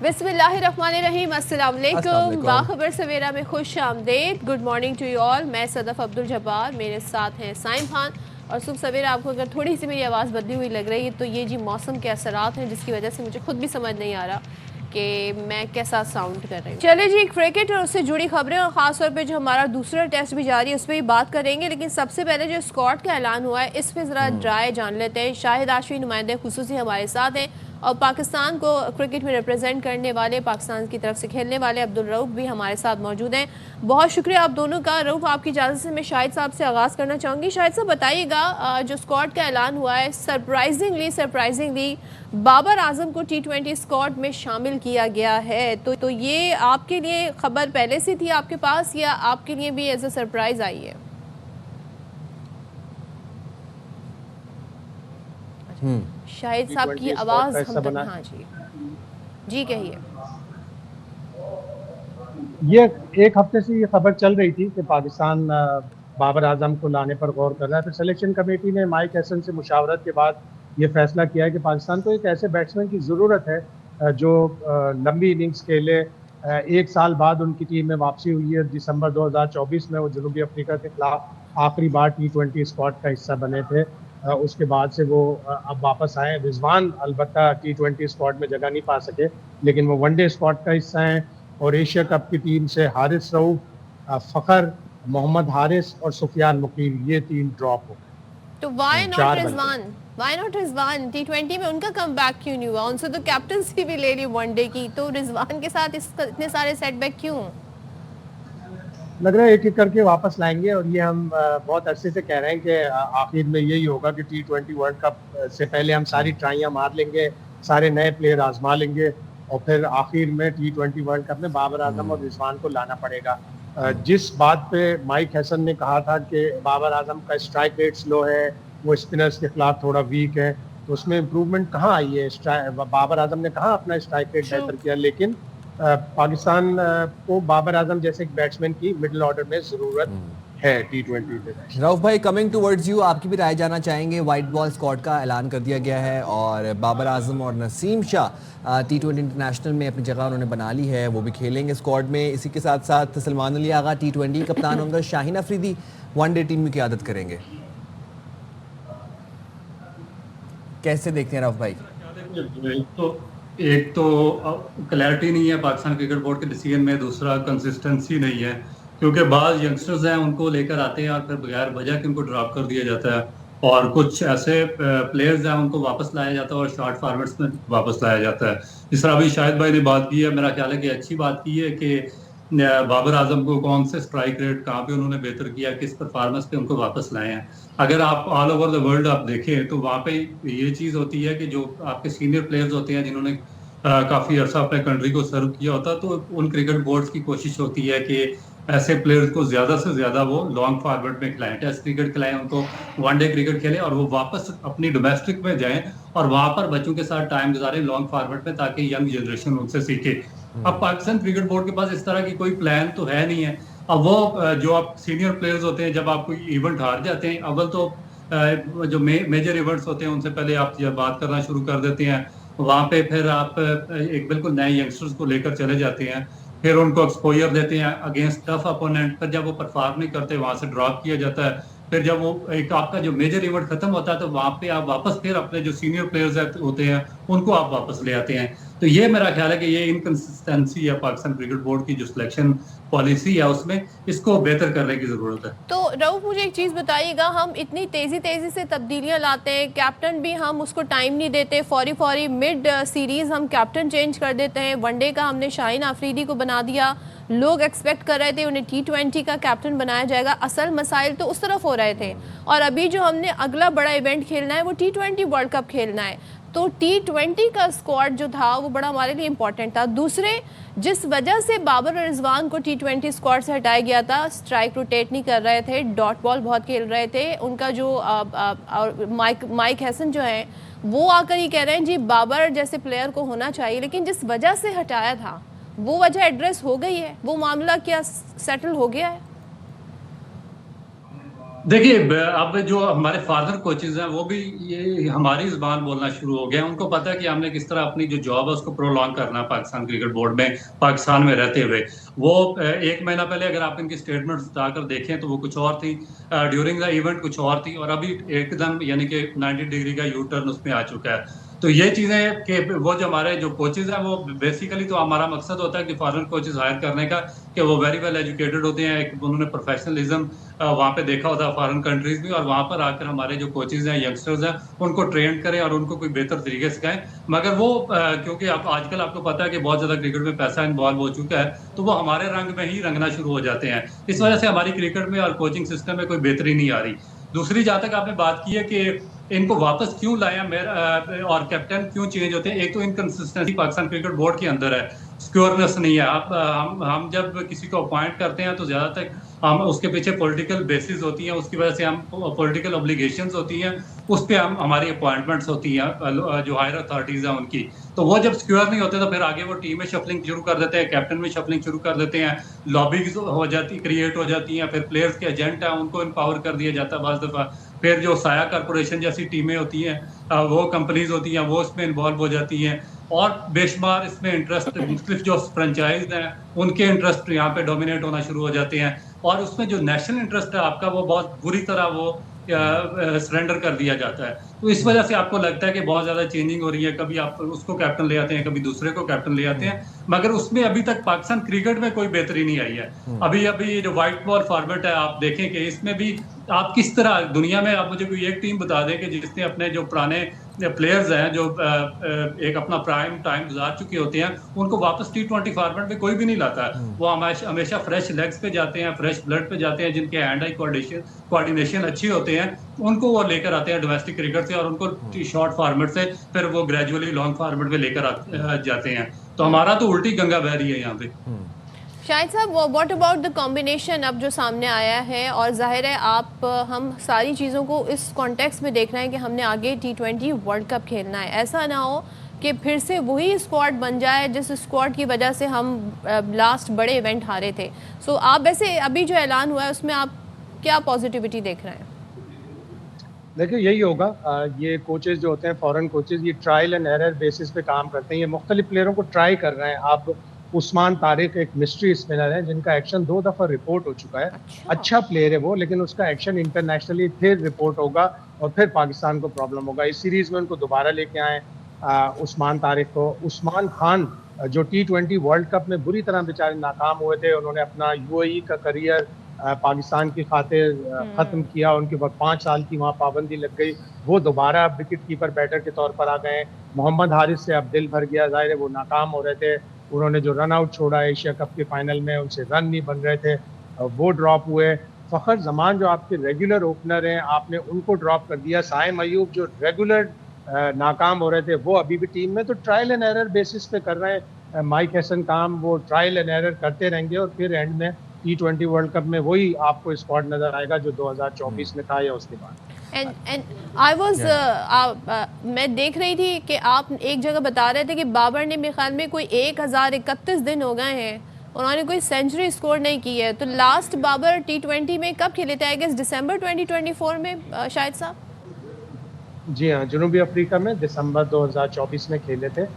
बिस्मिल्लाहिर्रहमानिर्रहीम, अस्सलाम वालेकुम। बाखबर सवेरा में खुश आमदेद। Good morning to you all. मैं सदफ अब्दुल जब्बार, मेरे साथ हैं साइम खान। और सुबह सवेरा आपको अगर थोड़ी सी मेरी आवाज़ बदली हुई लग रही है तो ये जी मौसम के असरात हैं, जिसकी वजह से मुझे खुद भी समझ नहीं आ रहा कि मैं कैसा साउंड कर रही हूँ। चले जी, क्रिकेट और उससे जुड़ी खबरें और ख़ास तौर पे जो हमारा दूसरा टेस्ट भी जारी है उस पर ही बात करेंगे। लेकिन सबसे पहले जो स्क्वाड का ऐलान हुआ है इस पर ज़रा ड्राई जान लेते हैं। शाहिद आशवी नुमाइंदे खुसूसी हमारे साथ हैं और पाकिस्तान को क्रिकेट में रिप्रेजेंट करने वाले, पाकिस्तान की तरफ से खेलने वाले अब्दुल रऊफ भी हमारे साथ मौजूद हैं। बहुत शुक्रिया आप दोनों का। रऊफ, आपकी इजाज़त से मैं शाहिद साहब से आगाज़ करना चाहूँगी। शाहिद साहब बताइएगा, जो स्क्वाड का ऐलान हुआ है सरप्राइजिंगली बाबर आजम को T20 स्क्वाड में शामिल किया गया है, तो ये आपके लिए खबर पहले से थी आपके पास या आपके लिए भी एज अ सरप्राइज आई है? शाहिद साहब की आवाज़ हम तक। हाँ जी जी, कहिए। ये एक हफ्ते से ये खबर चल रही थी कि पाकिस्तान बाबर आजम को लाने पर गौर कर रहा है। फिर सिलेक्शन कमेटी ने माइक हैसन से मुशावरत के बाद ये फैसला किया है कि पाकिस्तान को एक ऐसे बैट्समैन की ज़रूरत है जो लंबी इनिंग्स खेले। एक साल बाद उनकी टीम में वापसी हुई है। दिसंबर 2024 में वो जनूबी अफ्रीका के खिलाफ आखिरी बार T20 स्क्वाड का हिस्सा बने थे। उसके बाद से वो अब वापस आए। रिजवान अलबत्ता T20 स्क्वाड में जगह नहीं पा सके, लेकिन वो वनडे स्क्वाड का हिस्सा हैं। और एशिया कप की टीम से हारिस रऊफ, फ़खर, मोहम्मद हारिस और सुफियान मुकीम, ये तीन ड्रॉप हो गए। तो व्हाई नॉट रिजवान? T20 में उनका कमबैक क्यों नहीं हुआ? उनसे तो कैप्टनसी भी ले ली वनडे की, तो रिजवान के साथ इतने सारे सेटबैक क्यों? लग रहा है एक एक करके वापस लाएंगे। और ये हम बहुत अरसे से कह रहे हैं कि आखिर में यही होगा कि T20 वर्ल्ड कप से पहले हम सारी ट्राइयां मार लेंगे, सारे नए प्लेयर आजमा लेंगे और फिर आखिर में T20 वर्ल्ड कप में बाबर आजम और रिजवान को लाना पड़ेगा। जिस बात पे माइक हैसन ने कहा था कि बाबर आजम का स्ट्राइक रेट स्लो है, वो स्पिनर्स के खिलाफ थोड़ा वीक है, तो उसमें इम्प्रूवमेंट कहाँ आई है? बाबर आजम ने कहाँ अपना स्ट्राइक रेट बेहतर किया? लेकिन पाकिस्तान को बाबर आजम जैसे एक बैट्समैन की मिडिल ऑर्डर में जरूरत है T20 में। रऊफ भाई, कमिंग टुवर्ड्स यू, आपकी भी राय जानना चाहेंगे। वाइट बॉल स्क्वाड का ऐलान कर दिया गया है और बाबर आजम और नसीम शाह T20 इंटरनेशनल में अपनी जगह उन्होंने बना ली है, वो भी खेलेंगे स्क्वाड में। इसी के साथ साथ सलमान अली आगा T20 कप्तान होंगे, शाहीन अफरीदी वनडे टीम की क़यादत करेंगे। कैसे देखते हैं रऊफ भाई? एक तो क्लैरिटी नहीं है पाकिस्तान क्रिकेट बोर्ड के डिसीजन में, दूसरा कंसिस्टेंसी नहीं है, क्योंकि बाज़ यंगस्टर्स हैं उनको लेकर आते हैं और फिर बगैर वजह के उनको ड्रॉप कर दिया जाता है, और कुछ ऐसे प्लेयर्स हैं उनको वापस लाया जाता है और शॉर्ट फॉर्मेट्स में वापस लाया जाता है। जिस तरह अभी शाहिद भाई ने बात की है, मेरा ख्याल है कि अच्छी बात की है कि बाबर आजम को कौन से स्ट्राइक रेट कहाँ पे उन्होंने बेहतर किया, किस परफॉर्मेंस पे उनको वापस लाए हैं। अगर आप ऑल ओवर द वर्ल्ड आप देखें तो वहाँ पे ये चीज़ होती है कि जो आपके सीनियर प्लेयर्स होते हैं जिन्होंने काफ़ी अर्सा अपने कंट्री को सर्व किया होता, तो उन क्रिकेट बोर्ड्स की कोशिश होती है कि ऐसे प्लेयर्स को ज़्यादा से ज़्यादा वो लॉन्ग फॉर्मेट में खिलाएं, टेस्ट क्रिकेट खिलाएं, उनको वनडे क्रिकेट खेलें और वो वापस अपनी डोमेस्टिक में जाएं और वहाँ पर बच्चों के साथ टाइम गुजारें लॉन्ग फॉर्मेट में, ताकि यंग जनरेशन उनसे सीखे। अब पाकिस्तान क्रिकेट बोर्ड के पास इस तरह की कोई प्लान तो है नहीं है। अब वो जो आप सीनियर प्लेयर्स होते हैं, जब आप कोई इवेंट हार जाते हैं, अव्वल तो जो मेजर इवेंट्स होते हैं उनसे पहले आप जब बात करना शुरू कर देते हैं, वहाँ पे फिर आप एक बिल्कुल नए यंगस्टर्स को लेकर चले जाते हैं, फिर उनको एक्सपोजर देते हैं अगेंस्ट टफ अपोनेंट, फिर जब वो परफॉर्म नहीं करते वहाँ से ड्रॉप किया जाता है, फिर जब वो एक आपका जो मेजर इवेंट खत्म होता है तो वहाँ पे आप वापस फिर अपने जो सीनियर प्लेयर्स होते हैं उनको आप वापस ले आते हैं। तो ये मेरा ख्याल है कि ये इनकंसिस्टेंसी है पाकिस्तान क्रिकेट बोर्ड की जो सिलेक्शन पॉलिसी है उसमें, इसको बेहतर करने की जरूरत है। तो रऊफ, मुझे एक चीज़ बताइएगा, हम इतनी तेज़ी से तब्दीलियां लाते हैं, कैप्टन भी हम उसको टाइम नहीं देते, फौरी मिड सीरीज़ हम कैप्टन चेंज कर देते हैं। वनडे का हमने शाहीन अफरीदी को बना दिया, लोग एक्सपेक्ट कर रहे थे उन्हें T20 का कैप्टन बनाया जाएगा। असल मसाइल तो उस तरफ हो रहे थे और अभी जो हमने अगला बड़ा इवेंट खेलना है वो T20 वर्ल्ड कप खेलना है, तो T20 का स्क्वाड जो था वो बड़ा हमारे लिए इम्पोर्टेंट था। दूसरे, जिस वजह से बाबर और रिजवान को T20 स्क्वाड से हटाया गया था, स्ट्राइक रोटेट नहीं कर रहे थे, डॉट बॉल बहुत खेल रहे थे, उनका जो माइक हैसन जो है वो आकर ही कह रहे हैं जी बाबर जैसे प्लेयर को होना चाहिए, लेकिन जिस वजह से हटाया था वो वजह एड्रेस हो गई है, वो मामला क्या सेटल हो गया है? देखिए अब जो हमारे फादर कोचेज हैं वो भी ये हमारी जुबान बोलना शुरू हो गए हैं। उनको पता है कि हमने किस तरह अपनी जो जॉब है उसको प्रोलॉन्ग करना है पाकिस्तान क्रिकेट बोर्ड में, पाकिस्तान में रहते हुए। वो एक महीना पहले अगर आप इनकी स्टेटमेंट्स उठाकर देखें तो वो कुछ और थी, ड्यूरिंग द इवेंट कुछ और थी, और अभी एकदम यानी कि 90 डिग्री का यू टर्न उसमें आ चुका है। तो ये चीजें कि वो जो हमारे जो कोचेज हैं वो बेसिकली, तो हमारा मकसद होता है कि फॉरेन कोचेज हायर करने का कि वो वेरी वेल एजुकेटेड होते हैं, एक उन्होंने प्रोफेशनलिज्म वहाँ पे देखा होता है फॉरेन कंट्रीज में, और वहाँ पर आकर हमारे जो कोचेज हैं, यंगस्टर्स हैं, उनको ट्रेन करें और उनको कोई बेहतर तरीके से सिखाएं। मगर वो क्योंकि आप आजकल आपको पता है कि बहुत ज्यादा क्रिकेट में पैसा इन्वॉल्व हो चुका है, तो वो हमारे रंग में ही रंगना शुरू हो जाते हैं। इस वजह से हमारी क्रिकेट में और कोचिंग सिस्टम में कोई बेहतरी नहीं आ रही। दूसरी, जहाँ तक आपने बात की है कि इनको वापस क्यों लाया मेरा और कैप्टन क्यों चेंज होते हैं, एक तो इनकंसिस्टेंसी पाकिस्तान क्रिकेट बोर्ड के अंदर है, सिक्योरनेस नहीं है। आप हम जब किसी को अपॉइंट करते हैं तो ज्यादातर हम उसके पीछे पॉलिटिकल बेसिस होती हैं, उसकी वजह से हम पॉलिटिकल ऑब्लिगेशंस होती हैं, उस पे हम हमारी अपॉइंटमेंट्स होती हैं जो हायर अथॉरिटीज हैं उनकी। तो वो जब सिक्योर नहीं होते तो फिर आगे वो टीम में शफलिंग शुरू कर देते हैं, कैप्टन में शफलिंग शुरू कर देते हैं, लॉबिंग हो जाती क्रिएट हो जाती हैं, फिर प्लेयर्स के एजेंट हैं उनको एम्पावर कर दिया जाता है बाज दफा। फिर जो साया कॉरपोरेशन जैसी टीमें होती हैं, वो कंपनीज होती हैं, वो इसमें इन्वॉल्व हो जाती हैं, और बेशुमार इसमें इंटरेस्ट मुख्तलिफ जो फ्रेंचाइज हैं उनके इंटरेस्ट यहाँ पे डोमिनेट होना शुरू हो जाते हैं, और उसमें जो नेशनल इंटरेस्ट है आपका वो बहुत बुरी तरह वो सरेंडर कर दिया जाता है। तो इस वजह से आपको लगता है कि बहुत ज्यादा चेंजिंग हो रही है, कभी आप उसको कैप्टन ले आते हैं, कभी दूसरे को कैप्टन ले आते हैं, मगर उसमें अभी तक पाकिस्तान क्रिकेट में कोई बेहतरी नहीं आई है। अभी अभी जो व्हाइट बॉल फॉर्मेट है आप देखें कि इसमें भी आप किस तरह दुनिया में, आप मुझे कोई एक टीम बता दें कि जिसने अपने जो पुराने प्लेयर्स हैं जो एक अपना प्राइम टाइम गुजार चुके होते हैं, उनको वापस T20 फॉर्मेट में कोई भी नहीं लाता है। वो हमेशा फ्रेश लेग्स पे जाते हैं, फ्रेश ब्लड पे जाते हैं, जिनके हैंड आई कोऑर्डिनेशन अच्छे होते हैं, उनको वो लेकर आते हैं डोमेस्टिक क्रिकेट से, और उनको शॉर्ट फॉर्मेट से फिर वो ग्रेजुअली लॉन्ग फॉर्मेट में लेकर जाते हैं। तो हमारा तो उल्टी गंगा बह रही है यहाँ पे। शाहिद साहब, व्हाट अबाउट द कॉम्बिनेशन अब जो सामने आया है, और जाहिर है आप हम सारी चीज़ों को इस कॉन्टेक्स्ट में देखना है कि हमने आगे T20 वर्ल्ड कप खेलना है। ऐसा ना हो कि फिर से वही स्क्वाड बन जाए जिस स्क्वाड की वजह से हम लास्ट बड़े इवेंट हारे थे। सो आप वैसे अभी जो ऐलान हुआ है उसमें आप क्या पॉजिटिविटी देख रहे हैं? देखिए यही होगा, ये कोचेज जो होते हैं फॉरेन कोचेज, ये ट्रायल एंड एरर बेसिस पे काम करते हैं। ये मुख्तलिफ प्लेयरों को ट्राई कर रहे हैं। आप उस्मान तारिक एक मिस्ट्री स्पिनर है जिनका एक्शन 2 दफ़ा रिपोर्ट हो चुका है। अच्छा प्लेयर है वो, लेकिन उसका एक्शन इंटरनेशनली फिर रिपोर्ट होगा और फिर पाकिस्तान को प्रॉब्लम होगा। इस सीरीज़ में उनको दोबारा लेके आए उस्मान तारिक को। उस्मान खान जो T20 वर्ल्ड कप में बुरी तरह बेचारे नाकाम हुए थे, उन्होंने अपना UAE का करियर पाकिस्तान की खातिर ख़त्म किया। उनके बाद 5 साल की वहाँ पाबंदी लग गई। वो दोबारा विकेट कीपर बैटर के तौर पर आ गए। मोहम्मद हारिस से अब दिल भर गया, ज़ाहिर है वो नाकाम हो रहे थे। उन्होंने जो रन आउट छोड़ा एशिया कप के फाइनल में, उनसे रन नहीं बन रहे थे, वो ड्रॉप हुए। फ़खर जमान जो आपके रेगुलर ओपनर हैं, आपने उनको ड्रॉप कर दिया। साइम अयूब जो रेगुलर नाकाम हो रहे थे, वो अभी भी टीम में। तो ट्रायल एंड एरर बेसिस पे कर रहे हैं माइक हैसन काम। वो ट्रायल एंड एरर करते रहेंगे और फिर एंड में T20 वर्ल्ड कप में वही आपको स्क्वाड नजर आएगा जो 2024 में था या उसके बाद। एंड आई वाज मैं देख रही थी कि आप एक जगह बता रहे थे कि बाबर ने मेरे ख्याल में कोई 1031 दिन हो गए हैं, उन्होंने कोई सेंचुरी स्कोर नहीं की है। तो लास्ट बाबर T20 में कब खेले थे? आई गेस दिसंबर 2024 में शायद साहब। जी हाँ, जनूबी अफ्रीका में दिसंबर 2024 में खेले थे।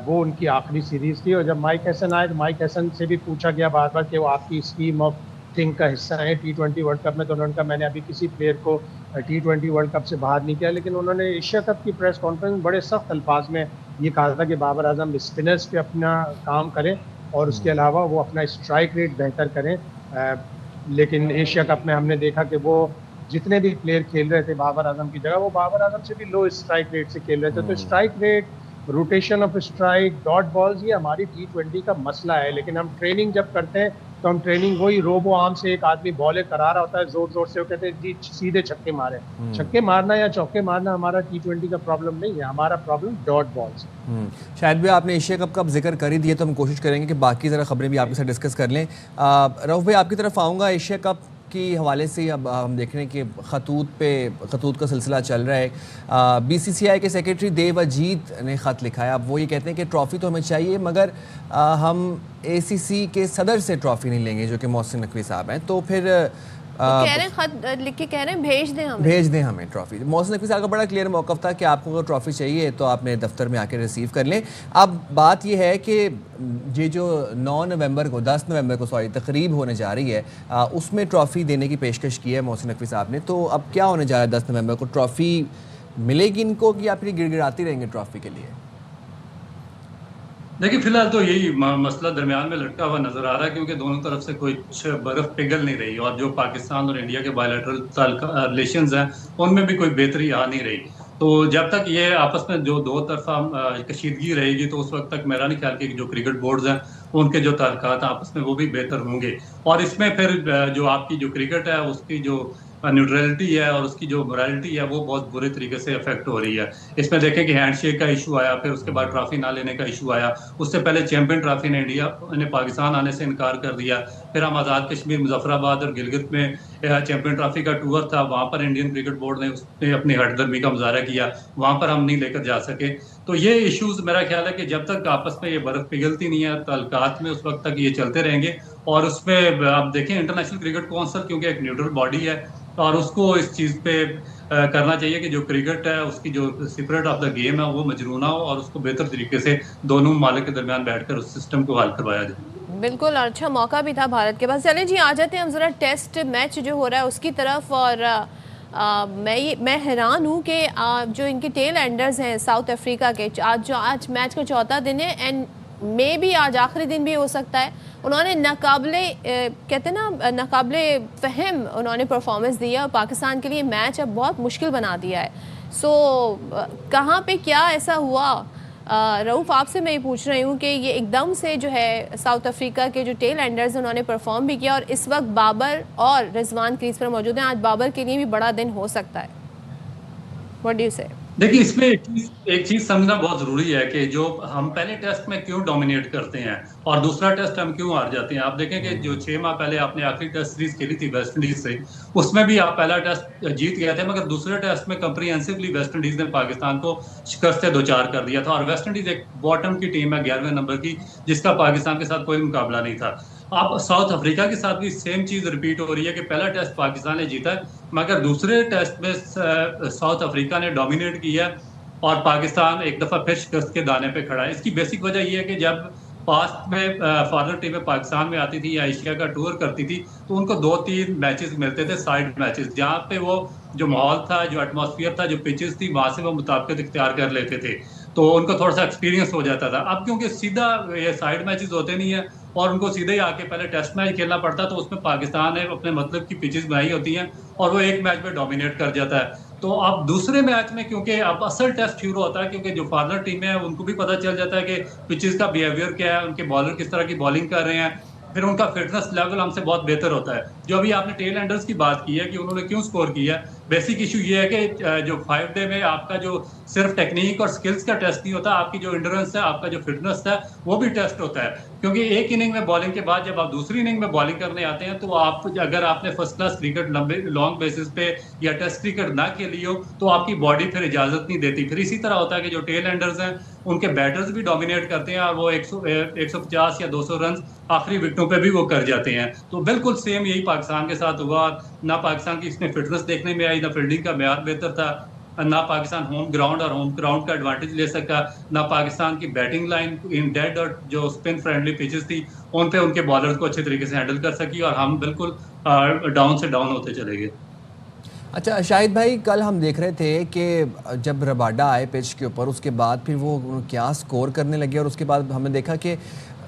वो उनकी आखिरी सीरीज़ थी। और जब माइक हैसन आए तो माइक हैसन से भी पूछा गया बार बार कि वो आपकी स्कीम ऑफ थिंक का हिस्सा है T20 वर्ल्ड कप में। तो उन्होंने कहा मैंने अभी किसी प्लेयर को T20 वर्ल्ड कप से बाहर नहीं किया। लेकिन उन्होंने एशिया कप की प्रेस कॉन्फ्रेंस में बड़े सख्त अल्फाज में ये कहा था कि बाबर आजम स्पिनर्स पे अपना काम करें और उसके अलावा वो अपना स्ट्राइक रेट बेहतर करें। लेकिन एशिया कप में हमने देखा कि वो जितने भी प्लेयर खेल रहे थे बाबर आजम की जगह, वो बाबर आजम से भी लो स्ट्राइक रेट से खेल रहे थे। तो strike rate, rotation of strike, dot balls, ये हमारी T20 का मसला है। लेकिन हम ट्रेनिंग जब करते हैं तो हम ट्रेनिंग वही रोबो आर्म से एक आदमी बॉले करा रहा होता है जोर जोर से, वो कहते हैं जी सीधे छक्के मारे। छक्के मारना या चौके मारना हमारा T20 का प्रॉब्लम नहीं है, हमारा प्रॉब्लम डॉट बॉल्स। शायद भी आपने एशिया कप का जिक्र कर ही दिया तो हम कोशिश करेंगे कि बाकी ज़रा खबरें भी आपके साथ डिस्कस कर लें। रऊफ भाई आपकी तरफ आऊँगा। एशिया कप की हवाले से अब हम देख रहे हैं कि खतूत का सिलसिला चल रहा है। BCCI के सेक्रेटरी देव अजीत ने ख़त लिखा है। अब वो ये कहते हैं कि ट्रॉफ़ी तो हमें चाहिए मगर हम ACC के सदर से ट्रॉफ़ी नहीं लेंगे जो कि मोहसिन नकवी साहब हैं। तो फिर कह रहे हैं खत लिख के कह रहे हैं भेज दें हमें ट्रॉफी। मोहसिन नकवी साहब का बड़ा क्लियर मौक़िफ़ था कि आपको अगर ट्रॉफी चाहिए तो आप मेरे दफ्तर में आके रिसीव कर लें। अब बात यह है कि ये जो 10 नवंबर को तकरीब होने जा रही है, उसमें ट्रॉफ़ी देने की पेशकश की है मोहसिन नकवी साहब ने। तो अब क्या होने जा रहा है 10 नवंबर को? ट्रॉफ़ी मिलेगी इनको कि आप गिड़गिड़ाती रहेंगे ट्रॉफ़ी के लिए? देखिए, फिलहाल तो यही मसला दरमियान में लटका हुआ नजर आ रहा है, क्योंकि दोनों तरफ से कुछ बर्फ पिघल नहीं रही और जो पाकिस्तान और इंडिया के बायलैटरल रिलेशंस हैं उनमें भी कोई बेहतरी आ नहीं रही। तो जब तक ये आपस में जो दो तरफा कशीदगी रहेगी तो उस वक्त तक मेरा नहीं ख्याल कि जो क्रिकेट बोर्ड्स हैं उनके जो ताल्लुकात आपस में वो भी बेहतर होंगे। और इसमें फिर जो आपकी जो क्रिकेट है उसकी जो न्यूट्रलिटी है और उसकी जो मोरालिटी है वो बहुत बुरे तरीके से अफेक्ट हो रही है। इसमें देखें कि हैंडशेक का इशू आया, फिर उसके बाद ट्रॉफी ना लेने का इशू आया, उससे पहले चैंपियन ट्रॉफी ने इंडिया ने पाकिस्तान आने से इनकार कर दिया। फिर हम आज़ाद कश्मीर, मुजफ्फराबाद और गिलगित में चैंपियन ट्रॉफी का टूर था, वहाँ पर इंडियन क्रिकेट बोर्ड ने उसने अपनी हठधर्मी का मुजाहरा किया, वहाँ पर हम नहीं लेकर जा सके। तो ये इश्यूज मेरा ख्याल है कि जब तक आपस में ये बर्फ पिघलती नहीं है ताल्लुकात में, उस वक्त तक ये चलते रहेंगे। और उसमें आप देखें इंटरनेशनल क्रिकेट काउंसिल क्योंकि एक न्यूट्रल बॉडी है और उसको इस चीज़ पे करना चाहिए कि जो क्रिकेट है उसकी जो स्पिरिट ऑफ द गेम है वो मजरूना हो और उसको बेहतर तरीके से दोनों ममालिक के दरमियान बैठकर उस सिस्टम को हल करवाया जाए। बिल्कुल, अच्छा मौका भी था भारत के पास। चलें जी, आ जाते हैं हम ज़रा टेस्ट मैच जो हो रहा है उसकी तरफ। और मैं हैरान हूँ कि जो इनके टेल एंडर्स हैं साउथ अफ्रीका के, आज मैच का चौथा दिन है एंड मे भी आज आखिरी दिन भी हो सकता है। उन्होंने नाकाबिले कहते हैं ना नाकाबिले फ़हम उन्होंने परफॉर्मेंस दिया और पाकिस्तान के लिए मैच अब बहुत मुश्किल बना दिया है। सो कहाँ पे क्या ऐसा हुआ? रऊफ़, आपसे मैं ये पूछ रही हूँ कि ये एकदम से जो है साउथ अफ्रीका के जो टेल एंडर्स उन्होंने परफॉर्म भी किया और इस वक्त बाबर और रिजवान क्रीज पर मौजूद हैं। आज बाबर के लिए भी बड़ा दिन हो सकता है। व्हाट डू यू से? देखिए, इसमें एक चीज समझना बहुत जरूरी है कि जो हम पहले टेस्ट में क्यों डोमिनेट करते हैं और दूसरा टेस्ट हम क्यों हार जाते हैं। आप देखें कि जो 6 माह पहले आपने आखिरी टेस्ट सीरीज खेली थी वेस्ट इंडीज से, उसमें भी आप पहला टेस्ट जीत गए थे, मगर दूसरे टेस्ट में कंप्रीहेंसिवली वेस्ट इंडीज ने पाकिस्तान को शिकस्त से 2-4 कर दिया था। और वेस्ट इंडीज एक बॉटम की टीम है 11वें नंबर की, जिसका पाकिस्तान के साथ कोई मुकाबला नहीं था। आप साउथ अफ्रीका के साथ भी सेम चीज रिपीट हो रही है कि पहला टेस्ट पाकिस्तान ने जीता है, मगर दूसरे टेस्ट में साउथ अफ्रीका ने डोमिनेट किया और पाकिस्तान एक दफा फिर शिकस्त के दाने पे खड़ा है। इसकी बेसिक वजह यह है कि जब पास्ट में फॉरेन टीमें पाकिस्तान में आती थी या एशिया का टूर करती थी तो उनको 2-3 मैचेस मिलते थे, साइड मैचेस, जहाँ पे वो जो माहौल था, जो एटमॉस्फेयर था, जो पिचेस थी, वहां से वो मुताबिकत इख्तियार कर लेते थे, तो उनको थोड़ा सा एक्सपीरियंस हो जाता था। अब क्योंकि सीधा ये साइड मैचेस होते नहीं है और उनको सीधे ही आके पहले टेस्ट मैच खेलना पड़ता है, तो उसमें पाकिस्तान ने अपने मतलब की पिचेस बनाई होती हैं और वो एक मैच में डोमिनेट कर जाता है। तो अब दूसरे मैच में क्योंकि अब असल टेस्ट शुरू होता है, क्योंकि जो फॉरनर टीमें हैं उनको भी पता चल जाता है कि पिचेस का बिहेवियर क्या है, उनके बॉलर किस तरह की बॉलिंग कर रहे हैं, फिर उनका फिटनेस लेवल हमसे बहुत बेहतर होता है। जो अभी आपने टेल एंडर्स की बात की है कि उन्होंने क्यों स्कोर किया, बेसिक इशू ये है कि जो 5 डे में आपका जो सिर्फ टेक्निक और स्किल्स का टेस्ट नहीं होता, आपकी जो इंड्योरेंस है, आपका जो फिटनेस है, वो भी टेस्ट होता है। क्योंकि एक इनिंग में बॉलिंग के बाद जब आप दूसरी इनिंग में बॉलिंग करने आते हैं तो आप अगर आपने first class cricket long basis पे या टेस्ट क्रिकेट ना खेली हो तो आपकी बॉडी फिर इजाजत नहीं देती। फिर इसी तरह होता है कि जो टेल एंडर्स हैं उनके बैटर्स भी डोमिनेट करते हैं और वो 150 या 200 रन आखिरी विकेटों पे भी वो कर जाते हैं। तो बिल्कुल सेम यही पाकिस्तान के साथ हुआ। ना पाकिस्तान की इसमें फिटनेस देखने में आई, ना फील्डिंग का मेयार बेहतर था, ना पाकिस्तान होम ग्राउंड और होम ग्राउंड का एडवांटेज ले सका, ना पाकिस्तान की बैटिंग लाइन इन डेड और जो स्पिन फ्रेंडली पिचेस थी उन पे उनके बॉलर्स को अच्छे तरीके से हैंडल कर सकी और हम बिल्कुल डाउन से डाउन होते चले गए। अच्छा शाहिद भाई, कल हम देख रहे थे कि जब रबाडा आए पिच के ऊपर, उसके बाद फिर वो क्या स्कोर करने लगे और उसके बाद हमने देखा कि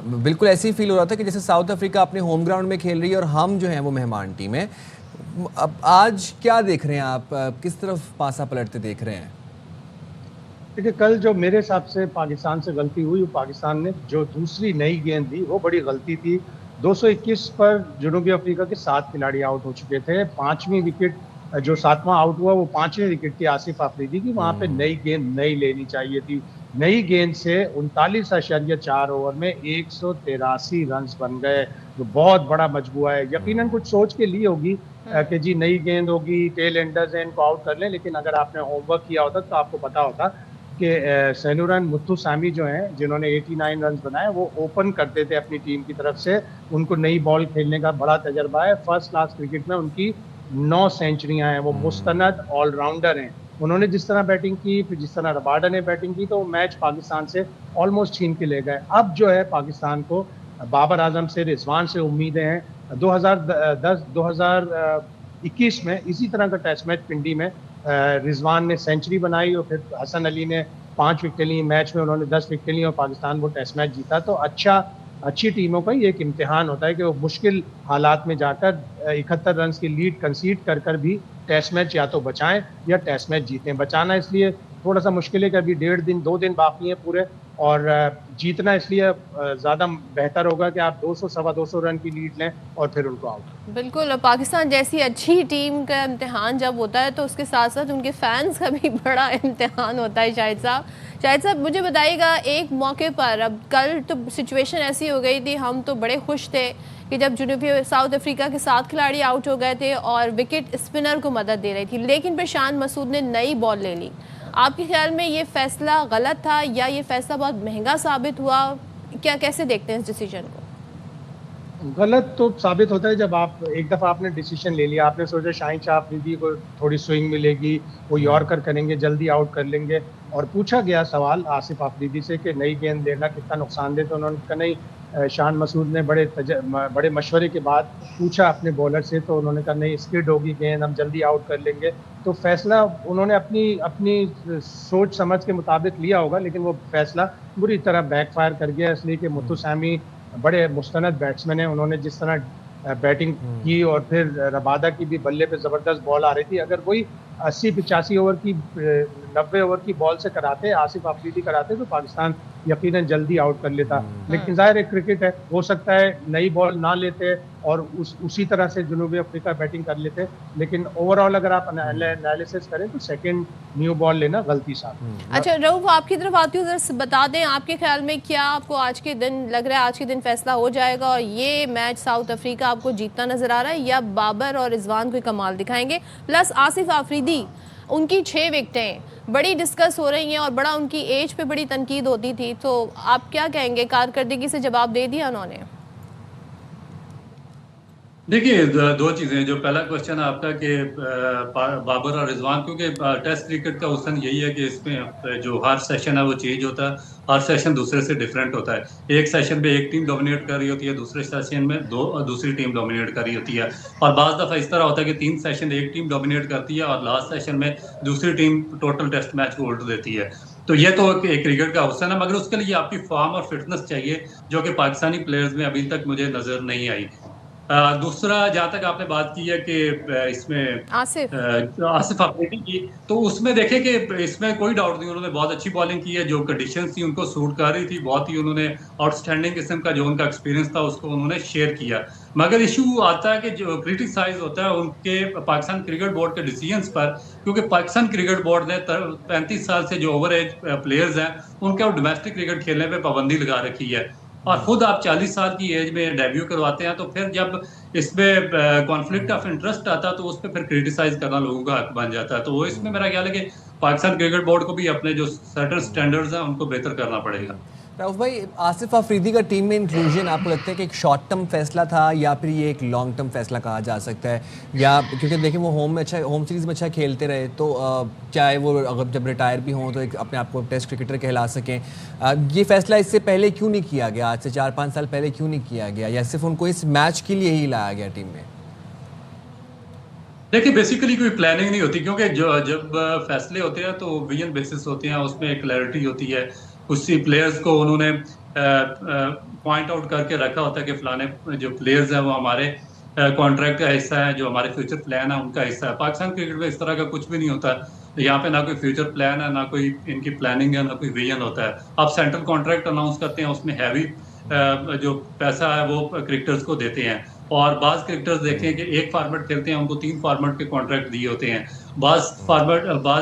बिल्कुल ऐसे ही फील हो रहा था कि जैसे साउथ अफ्रीका अपने होम ग्राउंड में खेल रही है और हम जो हैं वो मेहमान टीम है। अब आज क्या देख रहे हैं आप, किस तरफ पासा पलटते देख रहे हैं? देखिए, कल जो मेरे हिसाब से पाकिस्तान से गलती हुई, पाकिस्तान ने जो दूसरी नई गेंद दी वो बड़ी गलती थी। 221 पर जनूबी अफ्रीका के 7 खिलाड़ी आउट हो चुके थे। 5वीं विकेट जो 7वां आउट हुआ वो 5वीं विकेट थी आसिफ आफरीदी की। वहाँ पे नई गेंद नहीं लेनी चाहिए थी। नई गेंद से 39.4 ओवर में 183 रन बन गए, जो बहुत बड़ा मजबूआ है। यकीनन कुछ सोच के लिए होगी कि जी नई गेंद होगी, टेल एंडर्स हैं, इनको आउट कर लें, लेकिन अगर आपने होमवर्क किया होता तो आपको पता होता कि सेलूरन मुत्थुसामी जो हैं, जिन्होंने 89 रन बनाए, वो ओपन करते थे अपनी टीम की तरफ से। उनको नई बॉल खेलने का बड़ा तजर्बा है। फर्स्ट क्लास क्रिकेट में उनकी 9 सेंचुरियां हैं। वो मुस्तनद ऑलराउंडर हैं। उन्होंने जिस तरह बैटिंग की, फिर जिस तरह रबाडा ने बैटिंग की, तो वो मैच पाकिस्तान से ऑलमोस्ट छीन के ले गए। अब जो है पाकिस्तान को बाबर आजम से, रिजवान से उम्मीदें हैं। 2021 में इसी तरह का टेस्ट मैच पिंडी में रिजवान ने सेंचुरी बनाई और फिर हसन अली ने 5 विकेटें ली। मैच में उन्होंने 10 विकेटें ली और पाकिस्तान वो टेस्ट मैच जीता। तो अच्छी टीमों का ये एक इम्तिहान होता है कि वो मुश्किल हालात में जाकर 71 रन की लीड कंसीड कर भी टेस्ट मैच या तो बचाएं या टेस्ट मैच जीतें। बचाना इसलिए थोड़ा सा मुश्किल है कि अभी 1.5 दिन 2 दिन बाकी हैं पूरे, और जीतना इसलिए ज़्यादा बेहतर होगा कि आप 200 सवा 200 रन की लीड लें और फिर उनको आउट। बिल्कुल, और पाकिस्तान जैसी अच्छी टीम का इम्तिहान जब होता है तो उसके साथ साथ उनके फैंस का भी बड़ा इम्तिहान होता है। शाहिद साहब मुझे बताइएगा, एक मौके पर, अब कल तो सिचुएशन ऐसी हो गई थी, हम तो बड़े खुश थे कि जब जुनूबी साउथ अफ्रीका के 7 खिलाड़ी आउट हो गए थे और विकेट स्पिनर को मदद दे रही थी, लेकिन फिर शान मसूद ने नई बॉल ले ली। आपके ख्याल में ये फैसला गलत था या ये फैसला बहुत महंगा साबित हुआ? क्या कैसे देखते हैं इस डिसीजन को? गलत तो साबित होता है जब आप एक दफ़ा आपने डिसीजन ले लिया, आपने सोचा शाहिद शाह अफरीदी को थोड़ी स्विंग मिलेगी, वो यॉर्कर करेंगे, जल्दी आउट कर लेंगे। और पूछा गया सवाल आसिफ अफरीदी से कि नई गेंद लेना कितना नुकसानदेह, तो उन्होंने कहा नहीं, शान मसूद ने बड़े मशवरे के बाद पूछा अपने बॉलर से, तो उन्होंने कहा नहीं, स्किड होगी गेंद, हम जल्दी आउट कर लेंगे। तो फैसला उन्होंने अपनी सोच समझ के मुताबिक लिया होगा, लेकिन वो फैसला बुरी तरह बैकफायर कर गया, इसलिए कि मुत्तुसामी बड़े मुस्तनद बैट्समैन हैं। उन्होंने जिस तरह बैटिंग की और फिर रबादा की भी बल्ले पे ज़बरदस्त बॉल आ रही थी, अगर वही 80-85 ओवर की 90 ओवर की बॉल से कराते, आसिफ अफरीदी कराते, तो पाकिस्तान यकीनन जल्दी आउट कर लेता। लेकिन ज़ाहिर है क्रिकेट है, हो सकता है नई बॉल ना लेते और उसी तरह से जनूबी अफ्रीका बैटिंग कर लेते, लेकिन ओवरऑल अगर आप एनालिसिस करें तो सेकंड न्यू बॉल लेना गलती साबित। अच्छा रऊफ, आपकी तरफ आती हूँ, जरा बता दें आपके ख्याल में क्या आपको आज के दिन लग रहा है, आज के दिन फैसला हो जाएगा और ये मैच साउथ अफ्रीका आपको जीतता नजर आ रहा है, या बाबर और रिजवान कोई कमाल दिखाएंगे? प्लस आसिफ अफरीदी, उनकी 6 विकेटें बड़ी डिस्कस हो रही हैं और बड़ा उनकी एज पे बड़ी तनकीद होती थी, तो आप क्या कहेंगे? कारकर्दगी से जवाब दे दिया उन्होंने। देखिए, 2 चीज़ें। जो पहला क्वेश्चन आपका कि बाबर और रिजवान, क्योंकि टेस्ट क्रिकेट का हुसन यही है कि इसमें जो हर सेशन है वो चेंज होता है, हर सेशन दूसरे से डिफरेंट होता है। एक सेशन में एक टीम डोमिनेट कर रही होती है, दूसरे सेशन में दूसरी टीम डोमिनेट कर रही होती है, और बाज़ दफ़ा इस तरह होता है कि 3 सेशन एक टीम डोमिनेट करती है और लास्ट सेशन में दूसरी टीम टोटल टेस्ट मैच को उल्ट देती है। तो ये तो एक क्रिकेट का हुसन है, मगर उसके लिए आपकी फॉर्म और फिटनेस चाहिए, जो कि पाकिस्तानी प्लेयर्स में अभी तक मुझे नज़र नहीं आई। दूसरा, जहाँ तक आपने बात की है कि इसमें आसिफ अफरीदी की, तो उसमें देखें कि इसमें कोई डाउट नहीं, उन्होंने बहुत अच्छी बॉलिंग की है। जो कंडीशंस थी उनको सूट कर रही थी, बहुत ही उन्होंने आउटस्टैंडिंग किस्म का जो उनका एक्सपीरियंस था उसको उन्होंने शेयर किया। मगर इशू आता है कि जो क्रिटिसाइज होता है उनके पाकिस्तान क्रिकेट बोर्ड के डिसीजंस पर, क्योंकि पाकिस्तान क्रिकेट बोर्ड ने 35 साल से जो ओवर एज प्लेयर्स हैं उनके डोमेस्टिक क्रिकेट खेलने पर पाबंदी लगा रखी है, और खुद आप 40 साल की एज में डेब्यू करवाते हैं, तो फिर जब इसमें कॉन्फ्लिक्ट ऑफ इंटरेस्ट आता है तो उस पर फिर क्रिटिसाइज करना लोगों का हक बन जाता है। तो वो इसमें मेरा ख्याल है कि पाकिस्तान क्रिकेट बोर्ड को भी अपने जो सर्टेन स्टैंडर्ड्स हैं उनको बेहतर करना पड़ेगा। राउफ भाई, आसिफ अफरीदी का टीम में इंक्लूजन आपको लगता है कि एक शॉर्ट टर्म फैसला था या फिर ये एक लॉन्ग टर्म फैसला कहा जा सकता है? या क्योंकि देखिए वो होम सीरीज़ में अच्छा खेलते रहे, तो चाहे वो अगर जब रिटायर भी हों तो एक अपने आप को टेस्ट क्रिकेटर कहला सकें, ये फैसला इससे पहले क्यों नहीं किया गया? आज से 4-5 साल पहले क्यों नहीं किया गया, या सिर्फ उनको इस मैच के लिए ही लाया गया टीम में? देखिए, बेसिकली कोई प्लानिंग नहीं होती, क्योंकि जब फैसले होते हैं तो विजन बेसिस होते हैं, उसमें एक क्लैरिटी होती है। उसी प्लेयर्स को उन्होंने पॉइंट आउट करके रखा होता है कि फलाने जो प्लेयर्स हैं वो हमारे कॉन्ट्रैक्ट का हिस्सा है, जो हमारे फ्यूचर प्लान है उनका हिस्सा है। पाकिस्तान क्रिकेट में इस तरह का कुछ भी नहीं होता। यहाँ पे ना कोई फ्यूचर प्लान है, ना कोई इनकी प्लानिंग है, ना कोई विजन होता है। आप सेंट्रल कॉन्ट्रैक्ट अनाउंस करते हैं, उसमें हैवी जो पैसा है वो क्रिकेटर्स को देते हैं, और बाज़ क्रिकेटर्स देखें कि एक फॉर्मेट खेलते हैं, उनको 3 फॉर्मेट के कॉन्ट्रैक्ट दिए होते हैं। बाज़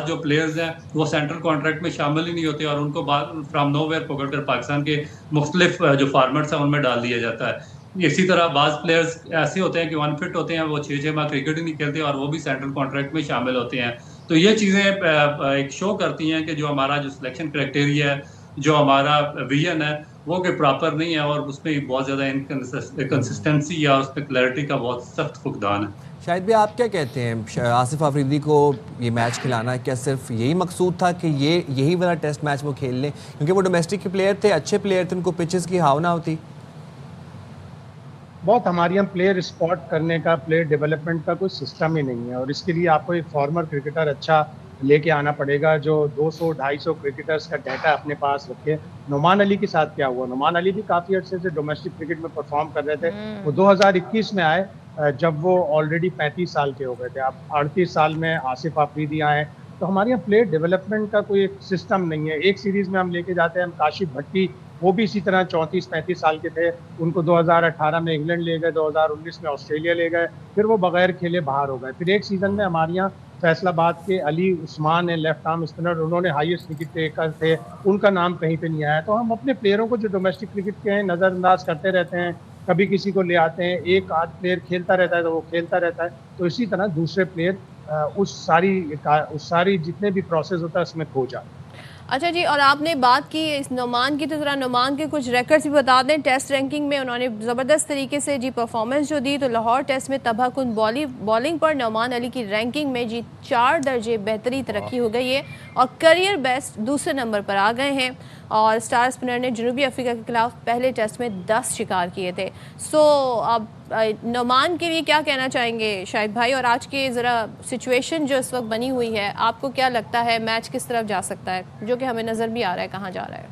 जो प्लेयर्स हैं वो सेंट्रल कॉन्ट्रैक्ट में शामिल ही नहीं होते, और उनको फ्राम नोवेयर पकड़ कर पाकिस्तान के मुख्तलिफ जो फॉर्मेट्स हैं उनमें डाल दिया जाता है। इसी तरह बाज़ प्लेयर्स ऐसे होते हैं कि अनफिट होते हैं, वो 6-6 माह क्रिकेट ही नहीं खेलते और वो भी सेंट्रल कॉन्ट्रैक्ट में शामिल होते हैं। तो ये चीज़ें एक शो करती हैं कि जो हमारा जो सिलेक्शन क्राइटेरिया है, जो हमारा विजन है, वो कि प्रॉपर नहीं है, और उसमें बहुत ज़्यादा इनकंसिस्टेंसी या उसमें क्लैरिटी का बहुत सख्त फुकदान है। शाहिद भाई, आप क्या कहते हैं, आसिफ अफरीदी को ये मैच खिलाना क्या सिर्फ यही मकसूद था कि यही वाला टेस्ट मैच वो खेल लें, क्योंकि वो डोमेस्टिक के प्लेयर थे, अच्छे प्लेयर थे, उनको पिचेस की हाव ना होती? बहुत हमारे यहाँ प्लेयर स्पॉट करने का, प्लेयर डेवलपमेंट का कोई सिस्टम ही नहीं है, और इसके लिए आपको एक फॉर्मर क्रिकेटर अच्छा लेके आना पड़ेगा जो 200-250 क्रिकेटर्स का डाटा अपने पास रखे। नुमान अली के साथ क्या हुआ, नुमान अली भी काफ़ी अर्से से डोमेस्टिक क्रिकेट में परफॉर्म कर रहे थे। वो 2021 में आए जब वो ऑलरेडी 35 साल के हो गए थे। अब 38 साल में आसिफ आफरीदी आए। तो हमारे यहाँ प्लेयर डेवलपमेंट का कोई एक सिस्टम नहीं है। एक सीरीज़ में हम लेके जाते हैं, हम काशिफ भट्टी, वो भी इसी तरह 34-35 साल के थे, उनको 2018 में इंग्लैंड ले गए, 2019 में ऑस्ट्रेलिया ले गए, फिर वो बगैर खेले बाहर हो गए। फिर एक सीज़न में हमारे यहाँ फैसलाबाद के अली उस्मान है, लेफ्ट आर्म स्पिनर, उन्होंने हाईएस्ट विकेट टेकर थे, उनका नाम कहीं पे नहीं आया। तो हम अपने प्लेयरों को जो डोमेस्टिक क्रिकेट के हैं नज़रअंदाज करते रहते हैं, कभी किसी को ले आते हैं, एक आध प्लेयर खेलता रहता है तो वो खेलता रहता है, तो इसी तरह दूसरे प्लेयर उस सारी जितने भी प्रोसेस होता है उसमें खो जाते हैं। अच्छा जी, और आपने बात की इस नुमान की, तो ज़रा नुमान के कुछ रिकॉर्ड्स भी बता दें। टेस्ट रैंकिंग में उन्होंने ज़बरदस्त तरीके से जी परफॉर्मेंस जो दी, तो लाहौर टेस्ट में तबाहकुन बॉलिंग पर नुमान अली की रैंकिंग में जी 4 दर्जे बेहतरी तरक्की हो गई है और करियर बेस्ट दूसरे नंबर पर आ गए हैं। और स्टार स्पिनर ने जनूबी अफ्रीका के खिलाफ पहले टेस्ट में 10 शिकार किए थे। सो अब नुमान के लिए क्या कहना चाहेंगे शाहिद भाई, और आज के ज़रा सिचुएशन जो इस वक्त बनी हुई है, आपको क्या लगता है मैच किस तरफ जा सकता है, जो कि हमें नज़र भी आ रहा है कहाँ जा रहा है?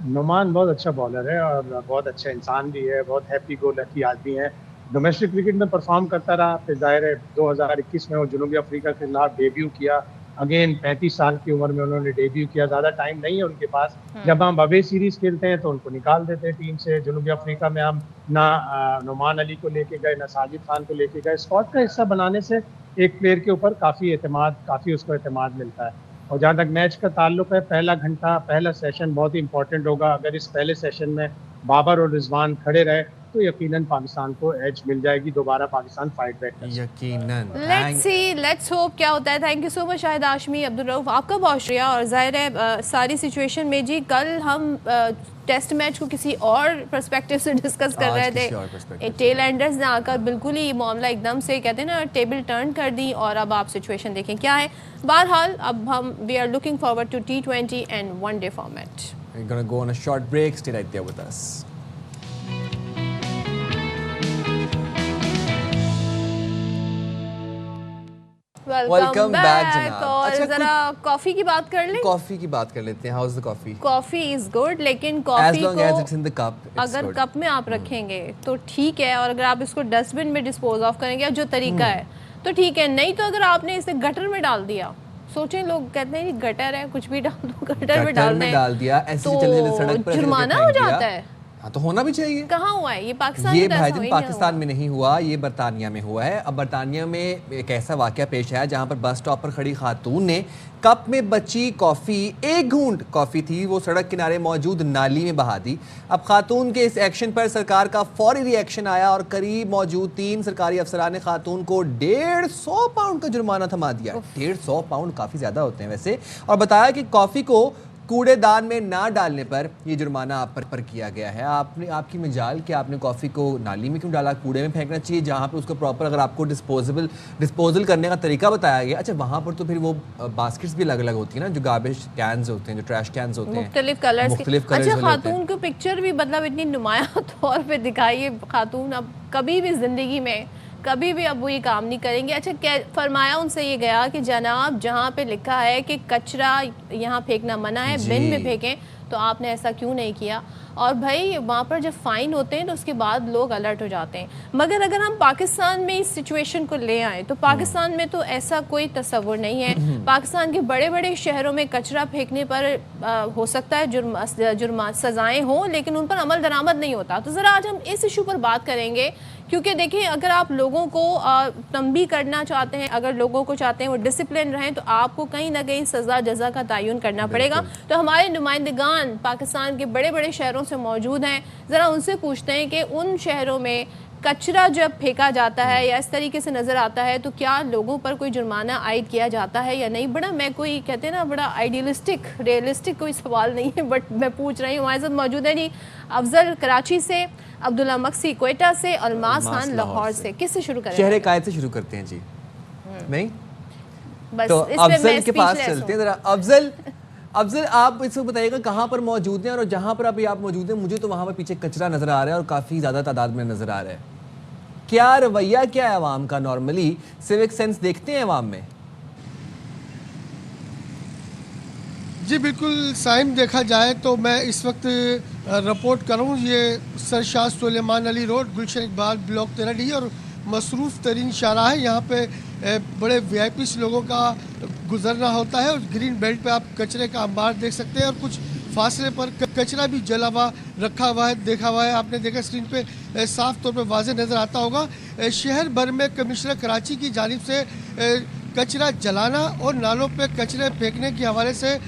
नुमान बहुत अच्छा बॉलर है और बहुत अच्छा इंसान भी है, बहुत हैप्पी गो लकी आदमी है। डोमेस्टिक क्रिकेट में परफॉर्म करता रहा, फिर जाहिर है 2021 में वो जनूबी अफ्रीका के खिलाफ डेब्यू किया। अगेन 35 साल की उम्र में उन्होंने डेब्यू किया, ज़्यादा टाइम नहीं है उनके पास। जब हम अवे सीरीज़ खेलते हैं तो उनको निकाल देते हैं टीम से। जनूबी अफ्रीका में हम ना नुमान अली को लेके गए, ना साजिद खान को लेके गए। स्क्वाड का हिस्सा बनाने से एक प्लेयर के ऊपर काफ़ी उसको एतमाद मिलता है। और जहाँ तक मैच का ताल्लुक है, पहला घंटा, पहला सेशन बहुत ही इंपॉर्टेंट होगा। अगर इस पहले सेशन में बाबर और रिजवान खड़े रहे तो यकीनन पाकिस्तान को एज मिल जाएगी, दोबारा पाकिस्तान फाइट बैक कर सकता है। यकीनन। लेट्स सी, लेट्स होप क्या होता है। Thank you so much Shahid Hashmi, Abdul Rauf, आपका बहुत शुक्रिया। और जाहिर है सारी सिचुएशन में जी कल हम टेस्ट मैच को किसी और पर्सपेक्टिव से डिस्कस कर रहे थे। टेल एंडर्स ने आकर बिल्कुल ही मामला एकदम से कहते हैं ना टेबल टर्न कर दी, और अब आप सिचुएशन देखें क्या है। बहरहाल अब हम we are looking forward to T20 and one day format. We're gonna go on a short break. Stay right there with us. Welcome back जनाब। और अच्छा, जरा कॉफी की बात कर लें। कॉफी की बात कर लेते हैं। How is the coffee? Coffee is good, लेकिन As coffee long as it's in the को cup, it's अगर good. कप में आप रखेंगे तो ठीक है, और अगर आप इसको डस्टबिन में डिस्पोज ऑफ करेंगे जो तरीका है तो ठीक है। नहीं तो अगर आपने इसे गटर में डाल दिया, सोचें लोग कहते हैं गटर है कुछ भी डाल दो, गटर में डाल दिया ऐसे तो चले सड़क पर जुर्माना हो जाता है। हाँ, तो होना भी चाहिए। कहाँ हुआ है ये? पाकिस्तान ये में तो ऐसा भाईजान हुआ ही पाकिस्तान नहीं में नहीं हुआ, ये बरतानिया में हुआ है। अब बरतानिया में एक ऐसा वाकया पेश आया जहाँ पर बस स्टॉप पर खड़ी खातून ने कप में बची कॉफ़ी, एक घूंट कॉफ़ी थी, वो सड़क किनारे मौजूद नाली में बहा दी। अब खातून के इस एक्शन पर सरकार का फौरी रिएक्शन आया और करीब मौजूद 3 सरकारी अफसरान ने खातून को 150 पाउंड का जुर्माना थमा दिया। 150 पाउंड काफ़ी ज़्यादा होते हैं वैसे, और बताया कि कॉफ़ी को कूड़ेदान में ना डालने पर ये जुर्माना आप पर किया गया है। आपकी मजाल कि आपने कॉफ़ी को नाली में क्यों डाला, कूड़े में फेंकना चाहिए जहाँ पे उसको प्रॉपर, अगर आपको डिस्पोजल करने का तरीका बताया गया। अच्छा, वहाँ पर तो फिर वो बास्केट्स भी अलग अलग होती है ना, जो गार्बेज कैंस होते हैं, जो ट्रैश कैंस होते हैं, मुख्तलिफ कलर्स के। अच्छा, खातून को पिक्चर भी मतलब इतनी नुमाया तौर पे दिखाई है। खातून अब कभी भी ज़िंदगी में कभी भी अब वो ये काम नहीं करेंगे। अच्छा, क्या फरमाया उनसे ये गया कि जनाब जहाँ पे लिखा है कि कचरा यहाँ फेंकना मना है, बिन में फेंकें, तो आपने ऐसा क्यों नहीं किया? और भाई वहाँ पर जब फ़ाइन होते हैं तो उसके बाद लोग अलर्ट हो जाते हैं। मगर अगर हम पाकिस्तान में इस सिचुएशन को ले आएँ तो पाकिस्तान में तो ऐसा कोई तस्वुर नहीं है। पाकिस्तान के बड़े बड़े शहरों में कचरा फेंकने पर हो सकता है जुर्मा सज़ाएँ हों, लेकिन उन पर अमल दरामद नहीं होता। तो ज़रा आज हम इस इशू पर बात करेंगे, क्योंकि देखिए अगर आप लोगों को तंबी करना चाहते हैं, अगर लोगों को चाहते हैं वो डिसिप्लिन रहें, तो आपको कहीं ना कहीं सज़ा जज़ा का तयन करना पड़ेगा। तो हमारे नुमाइंदगान पाकिस्तान के बड़े बड़े शहरों से मौजूद हैं, ज़रा उनसे पूछते हैं कि उन शहरों में कचरा जब फेंका जाता है या इस तरीके से नज़र आता है तो क्या लोगों पर कोई जुर्माना आयद किया जाता है या नहीं? बड़ा मैं कोई कहते हैं ना बड़ा आइडियलिस्टिक रियलिस्टिक कोई सवाल नहीं है, बट मैं पूछ रही हूँ। हमारे साथ मौजूद है जी अफजल कराची से, अब्दुल्ला मक्सी क्वेटा से, अलमास खान लाहौर से। किससे शुरू करें? शहर कायद से शुरू करते हैं जी। नहीं बस तो इस पे मैं अफजल के पास speechless चलते हैं हूँ। जरा। अफजल आप इसको बताइएगा कहाँ पर मौजूद हैं और जहाँ पर अभी आप मौजूद हैं मुझे तो वहाँ पर पीछे कचरा नजर आ रहा है और काफ़ी ज़्यादा तादाद में नजर आ रहा है। क्या रवैया क्या है अवाम का? नॉर्मली सिविक सेंस देखते हैं अवाम में? जी बिल्कुल साइम, देखा जाए तो मैं इस वक्त रिपोर्ट कर रहा हूँ ये सरशाह सुलेमान अली रोड, गुलशन इकबाल ब्लॉक 13D और मसरूफ़ तरीन शाहराह है। यहाँ पे बड़े वीआईपी लोगों का गुजरना होता है और ग्रीन बेल्ट पे आप कचरे का अंबार देख सकते हैं और कुछ फासले पर कचरा भी जला हुआ रखा हुआ है, देखा हुआ है। आपने देखा स्क्रीन पे साफ तौर पे वाज़ेह नज़र आता होगा। शहर भर में कमिश्नर कराची की जानिब से कचरा जलाना और नालों पे कचरे फेंकने के हवाले से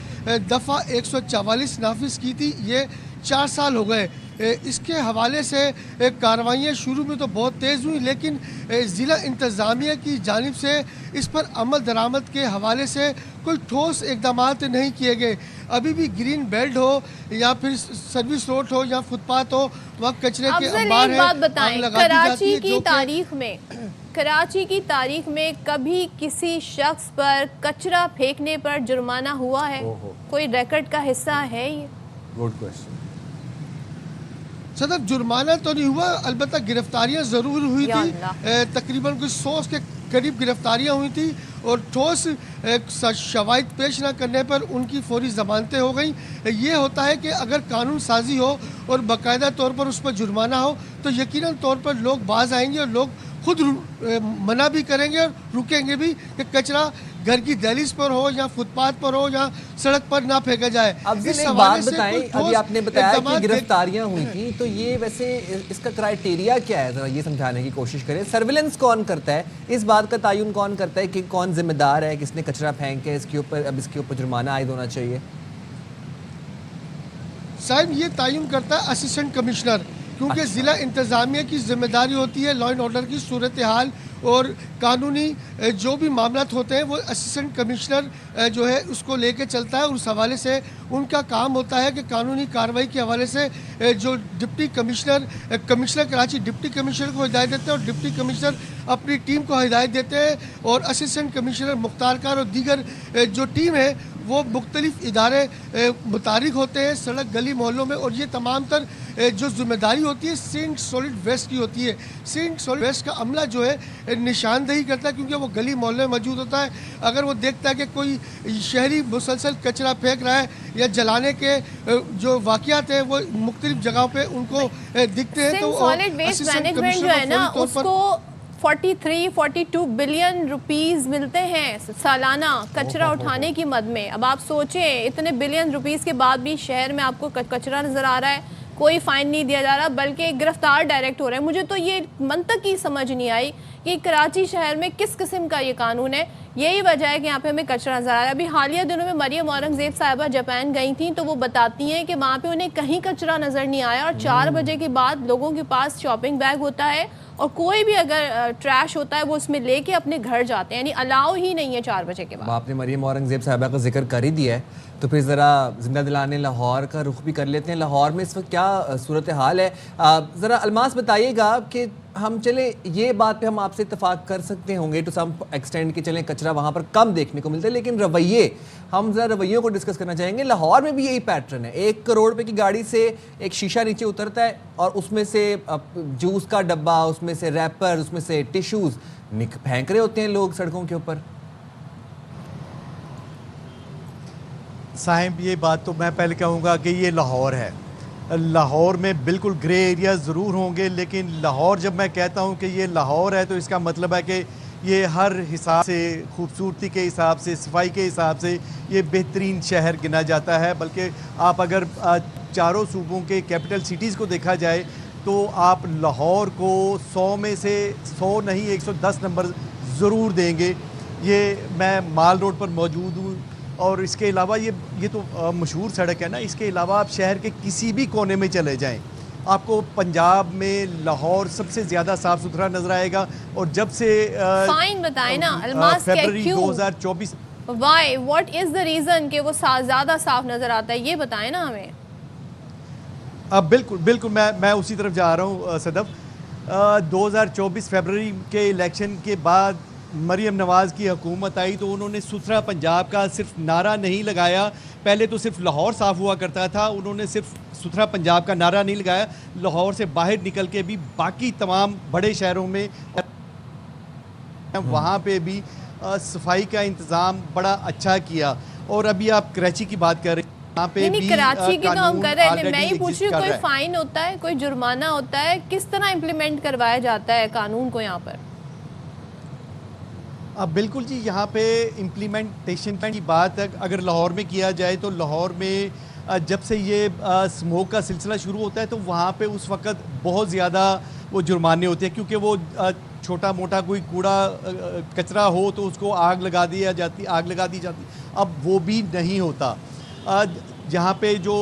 दफ़ा 144 नाफिज की थी। ये 4 साल हो गए। इसके हवाले से कार्रवाइयाँ शुरू में तो बहुत तेज़ हुई, लेकिन ज़िला इंतज़ामिया की जानिब से इस पर अमल दरामद के हवाले से कोई ठोस इकदाम नहीं किए गए। अभी भी ग्रीन बेल्ट हो या फिर सर्विस रोड हो या फुटपाथ हो, वहाँ कचरे के अंबार एक बात है। बताएं, कराची की तारीख में कराची की तारीख में कभी किसी शख्स पर कचरा फेंकने पर जुर्माना हुआ है? कोई रिकॉर्ड का हिस्सा है ये? Good question. सदर जुर्माना तो नहीं हुआ, अलबत्ता गिरफ्तारियां ज़रूर हुई थी। तकरीबन कुछ 100 के करीब गिरफ्तारियां हुई थी और ठोस शवाहिद पेश न करने पर उनकी फौरी ज़मानतें हो गई। ये होता है कि अगर कानून साजी हो और बाकायदा तौर पर उस पर जुर्माना हो तो यकीनन तौर पर लोग बाज आएंगे और लोग खुद मना भी करेंगे और रुकेंगे भी कि कचरा घर की दहलीज पर हो या फुटपाथ पर हो या सड़क पर ना फेंका जाए। अब एक बात बताएं, अभी आपने बताया कि गिरफ्तारियां हुई थी, तो ये वैसे इसका क्राइटेरिया क्या है, जरा ये समझाने की कोशिश करें। सर्विलेंस कौन करता है, इस बात का तयन कौन करता है कि कौन जिम्मेदार है, किसने कचरा फेंके, इसके ऊपर अब इसके ऊपर जुर्माना आयद होना चाहिए? साहब ये तयन करता है असिस्टेंट कमिश्नर, क्योंकि ज़िला इंतज़ामिया की जिम्मेदारी होती है लॉ एंड ऑर्डर की सूरत हाल और कानूनी जो भी मामला होते हैं वो असिस्टेंट कमिश्नर जो है उसको लेके चलता है। उस हवाले से उनका काम होता है कि कानूनी कार्रवाई के हवाले से जो deputy commissioner Karachi deputy commissioner को हिदायत देते हैं और डिप्टी कमिश्नर अपनी टीम को हिदायत देते हैं और असिस्टेंट कमिश्नर मुख्तार कार और दीगर जो टीम है वो मुख्तलिफ इदारे मुतारिक होते हैं सड़क गली मोहल्लों में। और ये तमाम तर जो जिम्मेदारी होती है सेंट सॉलिड वेस्ट की होती है। सेंट सॉलिड वेस्ट का अमला जो है निशानदेही करता है, क्योंकि वो गली मोहल्ले में मौजूद होता है। अगर वो देखता है कि कोई शहरी मुसलसल कचरा फेंक रहा है या जलाने के जो वाक़यात हैं वो मुख्तलिफ जगहों पे उनको दिखते हैं तो सॉलिड वेस्ट मैनेजमेंट जो है ना उसको 43-42 बिलियन रुपीस मिलते हैं सालाना कचरा उठाने की मद में। अब आप सोचें इतने बिलियन रुपीस के बाद भी शहर में आपको कचरा नजर आ रहा है, कोई फाइन नहीं दिया जा रहा बल्कि गिरफ्तार डायरेक्ट हो रहे हैं। मुझे तो ये मंतक ही समझ नहीं आई कि कराची शहर में किस किस्म का ये कानून है। यही वजह है कि यहाँ पे हमें कचरा नजर आ रहा है। अभी हालिया दिनों में मरियम औरंगजेब साहिबा जापान गई थी तो वो बताती हैं कि वहाँ पे उन्हें कहीं कचरा नजर नहीं आया और 4 बजे के बाद लोगों के पास शॉपिंग बैग होता है और कोई भी अगर ट्रैश होता है वो उसमें लेके अपने घर जाते हैं, यानी अलाउ ही नहीं है 4 बजे के बाद। आपने मरियम औरंगजेब साहिबा का जिक्र कर ही दिया है तो फिर ज़रा जिंदा दिलाने लाहौर का रुख भी कर लेते हैं। लाहौर में इस वक्त क्या सूरत हाल है, ज़रा अलमास बताइएगा कि हम चले ये बात पे हम आपसे इत्तेफाक कर सकते होंगे टू सम एक्सटेंड कि चलें कचरा वहाँ पर कम देखने को मिलता है, लेकिन रवैये हम ज़रा रवैयों को डिस्कस करना चाहेंगे। लाहौर में भी यही पैटर्न है, 1 करोड़ रुपए की गाड़ी से एक शीशा नीचे उतरता है और उसमें से जूस का डब्बा, उसमें से रैपर, उसमें से टिश्यूज़ फेंक रहे होते हैं लोग सड़कों के ऊपर। साहिब ये बात तो मैं पहले कहूँगा कि ये लाहौर है। लाहौर में बिल्कुल ग्रे एरिया ज़रूर होंगे, लेकिन लाहौर जब मैं कहता हूँ कि ये लाहौर है तो इसका मतलब है कि ये हर हिसाब से, खूबसूरती के हिसाब से, सफाई के हिसाब से ये बेहतरीन शहर गिना जाता है। बल्कि आप अगर चारों सूबों के कैपिटल सिटीज़ को देखा जाए तो आप लाहौर को 100 में से 100 नहीं 110 नंबर ज़रूर देंगे। ये मैं माल रोड पर मौजूद हूँ और इसके अलावा ये तो मशहूर सड़क है ना, इसके अलावा आप शहर के किसी भी कोने में चले जाएं, आपको पंजाब में लाहौर सबसे ज़्यादा साफ़ सुथरा नज़र आएगा। और जब से फाइन बताएं ना अल्मास, क्या फरवरी क्यों 2024 why what is the reason कि वो ज़्यादा साफ नजर आता है, ये बताएं ना हमें। बिल्कुल बिल्कुल, मैं उसी तरफ जा रहा हूँ सदफ। 2024 फरवरी के इलेक्शन के बाद मरियम नवाज़ की हुकूमत आई तो उन्होंने सुथरा पंजाब का सिर्फ नारा नहीं लगाया। पहले तो सिर्फ लाहौर साफ़ हुआ करता था, उन्होंने सिर्फ सुथरा पंजाब का नारा नहीं लगाया, लाहौर से बाहर निकल के भी बाकी तमाम बड़े शहरों में वहाँ पे भी सफाई का इंतज़ाम बड़ा अच्छा किया। और अभी आप कराची की बात कर रहे हैं, यहाँ पे नहीं, भी कराची की तो हम कर रहे हैं, already मैं ये पूछ रही हूँ exist कर कोई रहा है। फाइन होता है, कोई जुर्माना होता है, किस तरह इम्प्लीमेंट करवाया जाता है कानून को यहाँ पर? बिल्कुल जी, यहाँ पे इम्प्लीमेंटेशन की बात अगर लाहौर में किया जाए तो लाहौर में जब से ये स्मोक का सिलसिला शुरू होता है तो वहाँ पे उस वक़्त बहुत ज़्यादा वो जुर्माने होते हैं, क्योंकि वो छोटा मोटा कोई कूड़ा कचरा हो तो उसको आग लगा दी जाती। अब वो भी नहीं होता। यहाँ पे जो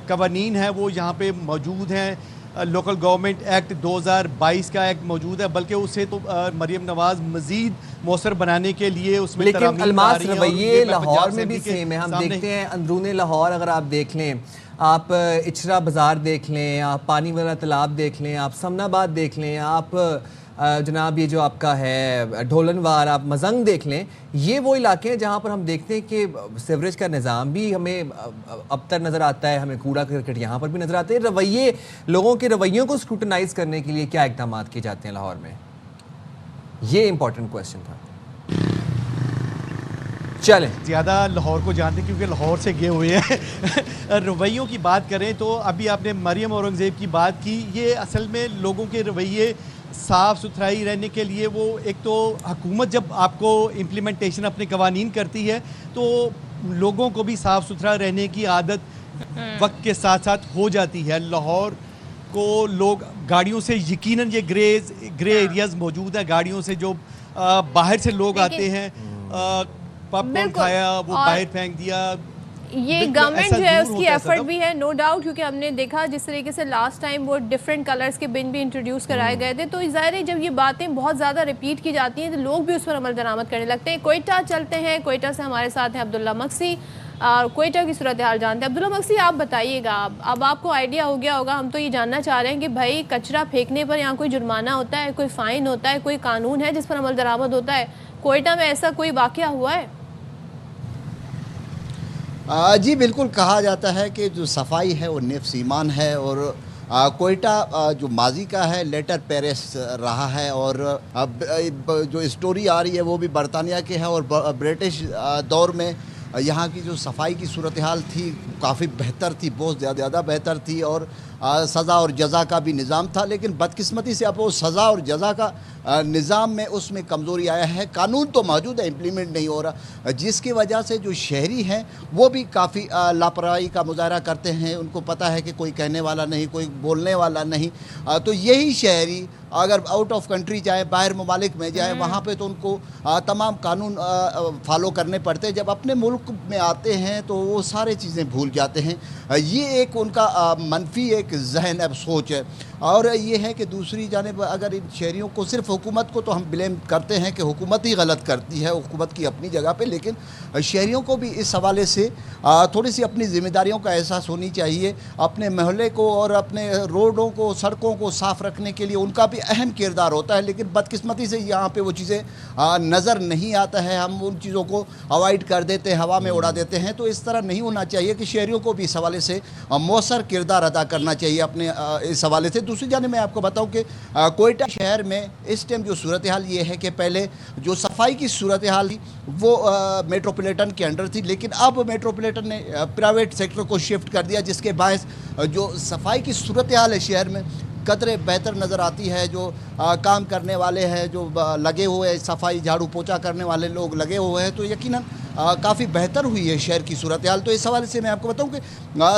कवानीन है वो यहाँ पे मौजूद हैं। लोकल गवर्नमेंट एक्ट 2022 का एक्ट मौजूद है, बल्कि उसे तो मरियम नवाज़ मज़ीद मौसर बनाने के लिए उसमें लेकिन तरमीम ला अल्मास रही हैं। और रवैये ये मैं लाहौर पंजाब में भी असेंबली के सेम है। हम सामने देखते हैं अंदरूने लाहौर अगर आप देख लें, आप इचरा बाज़ार देख लें, आप पानी वाला तालाब देख लें, आप समनाबाद देख लें, आप जनाब ये जो आपका है ढोलनवार, आप मजंग देख लें, ये वो इलाके हैं जहाँ पर हम देखते हैं कि सीवरेज का निज़ाम भी हमें अबतर नज़र आता है, हमें कूड़ा करकट यहाँ पर भी नज़र आते हैं। रवैये, लोगों के रवैयों को स्क्रूटनाइज करने के लिए क्या इकदाम किए जाते हैं लाहौर में, ये इंपॉर्टेंट क्वेश्चन था। चलें, ज़्यादा लाहौर को जानते हैं क्योंकि लाहौर से गए हुए हैं। रवैयों की बात करें तो अभी आपने मरियम औरंगज़ेब की बात की, ये असल में लोगों के रवैये साफ़ सुथराई रहने के लिए वो एक तो हुकूमत जब आपको इम्प्लीमेंटेशन अपने कवानीन करती है तो लोगों को भी साफ़ सुथरा रहने की आदत वक्त के साथ साथ हो जाती है। लाहौर को लोग गाड़ियों से, यकीनन ये ग्रे एरियाज़ मौजूद है, गाड़ियों से जो बाहर से लोग आते हैं, पॉपकॉर्न खाया वो बाहर फेंक दिया। ये गवर्नमेंट जो है उसकी एफर्ट भी है, नो डाउट, क्योंकि हमने देखा जिस तरीके से लास्ट टाइम वो डिफरेंट कलर्स के बिन भी इंट्रोड्यूस कराए गए थे, तो ज़ाहिर है जब ये बातें बहुत ज़्यादा रिपीट की जाती हैं तो लोग भी उस पर अमल दरामद करने लगते हैं। कोयटा चलते हैं, कोयटा से हमारे साथ हैं अब्दुल्ला मक्सी, कोयटा की सूरत हाल जानते हैं। अब्दुल्ला मक्सी, आप बताइएगा, अब आपको आइडिया हो गया होगा, हम तो ये जानना चाह रहे हैं कि भाई कचरा फेंकने पर यहाँ कोई जुर्माना होता है, कोई फ़ाइन होता है, कोई कानून है जिस पर अमल दरामद होता है? कोयटा में ऐसा कोई वाक़या हुआ है? जी बिल्कुल, कहा जाता है कि जो सफाई है वो नेफ्स ईमान है। और कोयटा जो माजी का है लेटर पेरिस रहा है, और अब जो स्टोरी आ रही है वो भी बरतानिया के है। और ब्रिटिश दौर में यहाँ की जो सफाई की सूरत हाल थी काफ़ी बेहतर थी, बहुत ज़्यादा बेहतर थी, और सज़ा और जज़ा का भी निज़ाम था। लेकिन बदकिस्मती से अब वो सज़ा और जज़ा का निज़ाम में उसमें कमज़ोरी आया है। कानून तो मौजूद है, इम्प्लीमेंट नहीं हो रहा, जिसकी वजह से जो शहरी हैं वो भी काफ़ी लापरवाही का मुजाहरा करते हैं। उनको पता है कि कोई कहने वाला नहीं, कोई बोलने वाला नहीं। तो यही शहरी अगर आउट ऑफ कंट्री जाए, बाहर ममालिक में जाए, वहाँ पे तो उनको तमाम कानून फॉलो करने पड़ते हैं। जब अपने मुल्क में आते हैं तो वो सारे चीज़ें भूल जाते हैं। ये एक उनका मनफी एक जहन अब सोच है। और ये है कि दूसरी जानिब अगर इन शहरियों को, सिर्फ हुकूमत को तो हम ब्लेम करते हैं कि हुकूमत ही गलत करती है, हुकूमत की अपनी जगह पे, लेकिन शहरियों को भी इस हवाले से थोड़ी सी अपनी ज़िम्मेदारियों का एहसास होनी चाहिए। अपने मोहल्ले को और अपने रोडों को, सड़कों को साफ़ रखने के लिए उनका भी अहम किरदार होता है। लेकिन बदकिस्मती से यहाँ पे वो चीज़ें नज़र नहीं आता है, हम उन चीज़ों को अवॉइड कर देते हैं, हवा में उड़ा देते हैं। तो इस तरह नहीं होना चाहिए कि शहरियों को भी इस हवाले से मौसर किरदार अदा करना चाहिए अपने इस हवाले से। दूसरी जाने मैं आपको बताऊं कि कोयटा शहर में इस टाइम जो सूरत हाल ये है कि पहले जो सफाई की सूरत हाल थी वो मेट्रोपॉलिटन के अंडर थी, लेकिन अब मेट्रोपॉलिटन ने प्राइवेट सेक्टर को शिफ्ट कर दिया, जिसके बायस जो सफाई की सूरत हाल है शहर में कदरे बेहतर नज़र आती है। जो काम करने वाले हैं, जो लगे हुए हैं, सफाई झाड़ू पोछा करने वाले लोग लगे हुए हैं, तो यकीनन काफ़ी बेहतर हुई है शहर की सूरत हाल। तो इस हवाले से मैं आपको बताऊं कि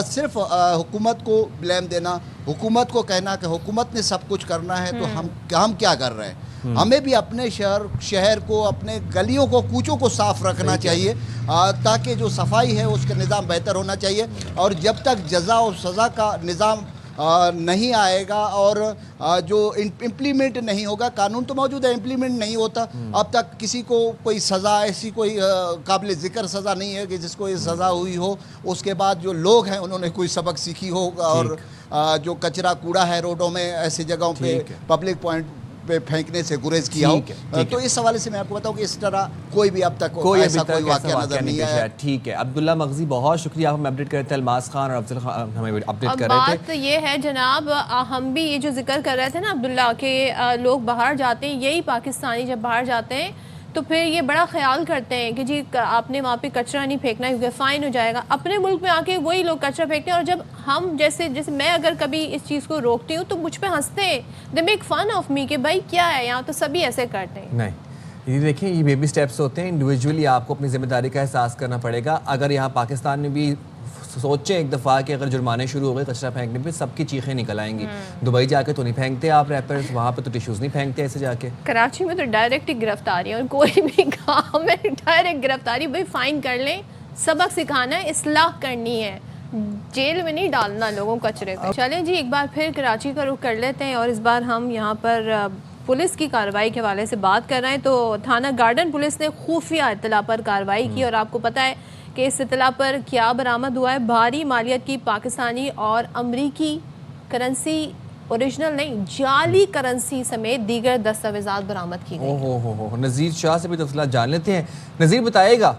सिर्फ हुकूमत को ब्लेम देना, हुकूमत को कहना कि हुकूमत ने सब कुछ करना है, तो हम क्या कर रहे हैं? हमें भी अपने शहर को, अपने गलियों को, कूचों को साफ़ रखना चाहिए, ताकि जो सफाई है उसका निज़ाम बेहतर होना चाहिए। और जब तक जज़ा और सज़ा का निज़ाम नहीं आएगा और जो इम्प्लीमेंट नहीं होगा। कानून तो मौजूद है, इम्प्लीमेंट नहीं होता। अब तक किसी को कोई सज़ा ऐसी कोई काबिल ज़िक्र सज़ा नहीं है कि जिसको ये सज़ा हुई हो, उसके बाद जो लोग हैं उन्होंने कोई सबक सीखी हो। और जो कचरा कूड़ा है रोडों में ऐसी जगहों पे पब्लिक पॉइंट पे फेंकने से गुरेज किया हो। तो इस हवाले से मैं आपको बताऊं कि इस तरह कोई भी अब तक ऐसा कोई वाकया नजर नहीं आया। ठीक है अब्दुल्ला मगजी, बहुत शुक्रिया। हम अपडेट कर रहे थे, अलमास खान और अफजल खान हमें अपडेट कर रहे थे। बात ये है जनाब, हम भी ये जो जिक्र कर रहे थे ना अब्दुल्ला के, लोग बाहर जाते हैं, यही पाकिस्तानी जब बाहर जाते हैं तो फिर ये बड़ा ख्याल करते हैं कि जी आपने वहाँ पे कचरा नहीं फेंकना क्योंकि फ़ाइन हो जाएगा। अपने मुल्क में आके वही लोग कचरा फेंकते हैं और जब हम जैसे मैं अगर कभी इस चीज़ को रोकती हूँ तो मुझ पे हंसते हैं, they make fun of me कि भाई क्या है, यहाँ तो सभी ऐसे करते हैं। नहीं, ये देखिए ये बेबी स्टेप्स होते हैं। इंडिविजुअली आपको अपनी जिम्मेदारी का एहसास करना पड़ेगा। अगर यहाँ पाकिस्तान में भी सोचें एक दफ़ा कि अगर जुर्माने शुरू हो गए कचरा फेंकने पे, सबकी चीखें निकल आएंगी। दुबई जाके तो नहीं फेंकते आप रैपर्स, वहाँ पे तो टिश्यूज़ नहीं फेंकते ऐसे जाके। कराची में तो डायरेक्ट ही गिरफ्तारी और कोई भी काम है डायरेक्ट गिरफ्तारी। भाई फ़ाइन कर लें, सबक सिखाना है, इस्लाह करनी है, जेल में नहीं डालना लोगों कचरे पे। चलें जी, एक बार फिर कराची का रुख कर लेते हैं और इस बार हम यहाँ पर पुलिस की कार्रवाई के हवाले से बात कर रहे हैं। तो थाना गार्डन पुलिस ने खुफिया इत्तला पर कार्रवाई की और आपको पता है कि इस इत्तला पर क्या बरामद हुआ है। भारी मालियत की पाकिस्तानी और अमरीकी करेंसी, ओरिजिनल नहीं जाली करेंसी समेत दीगर दस्तावेजात बरामद की गई। ओहो, नज़ीर शाह से भी तफसीलात जान लेते हैं। नज़ीर बताएगा।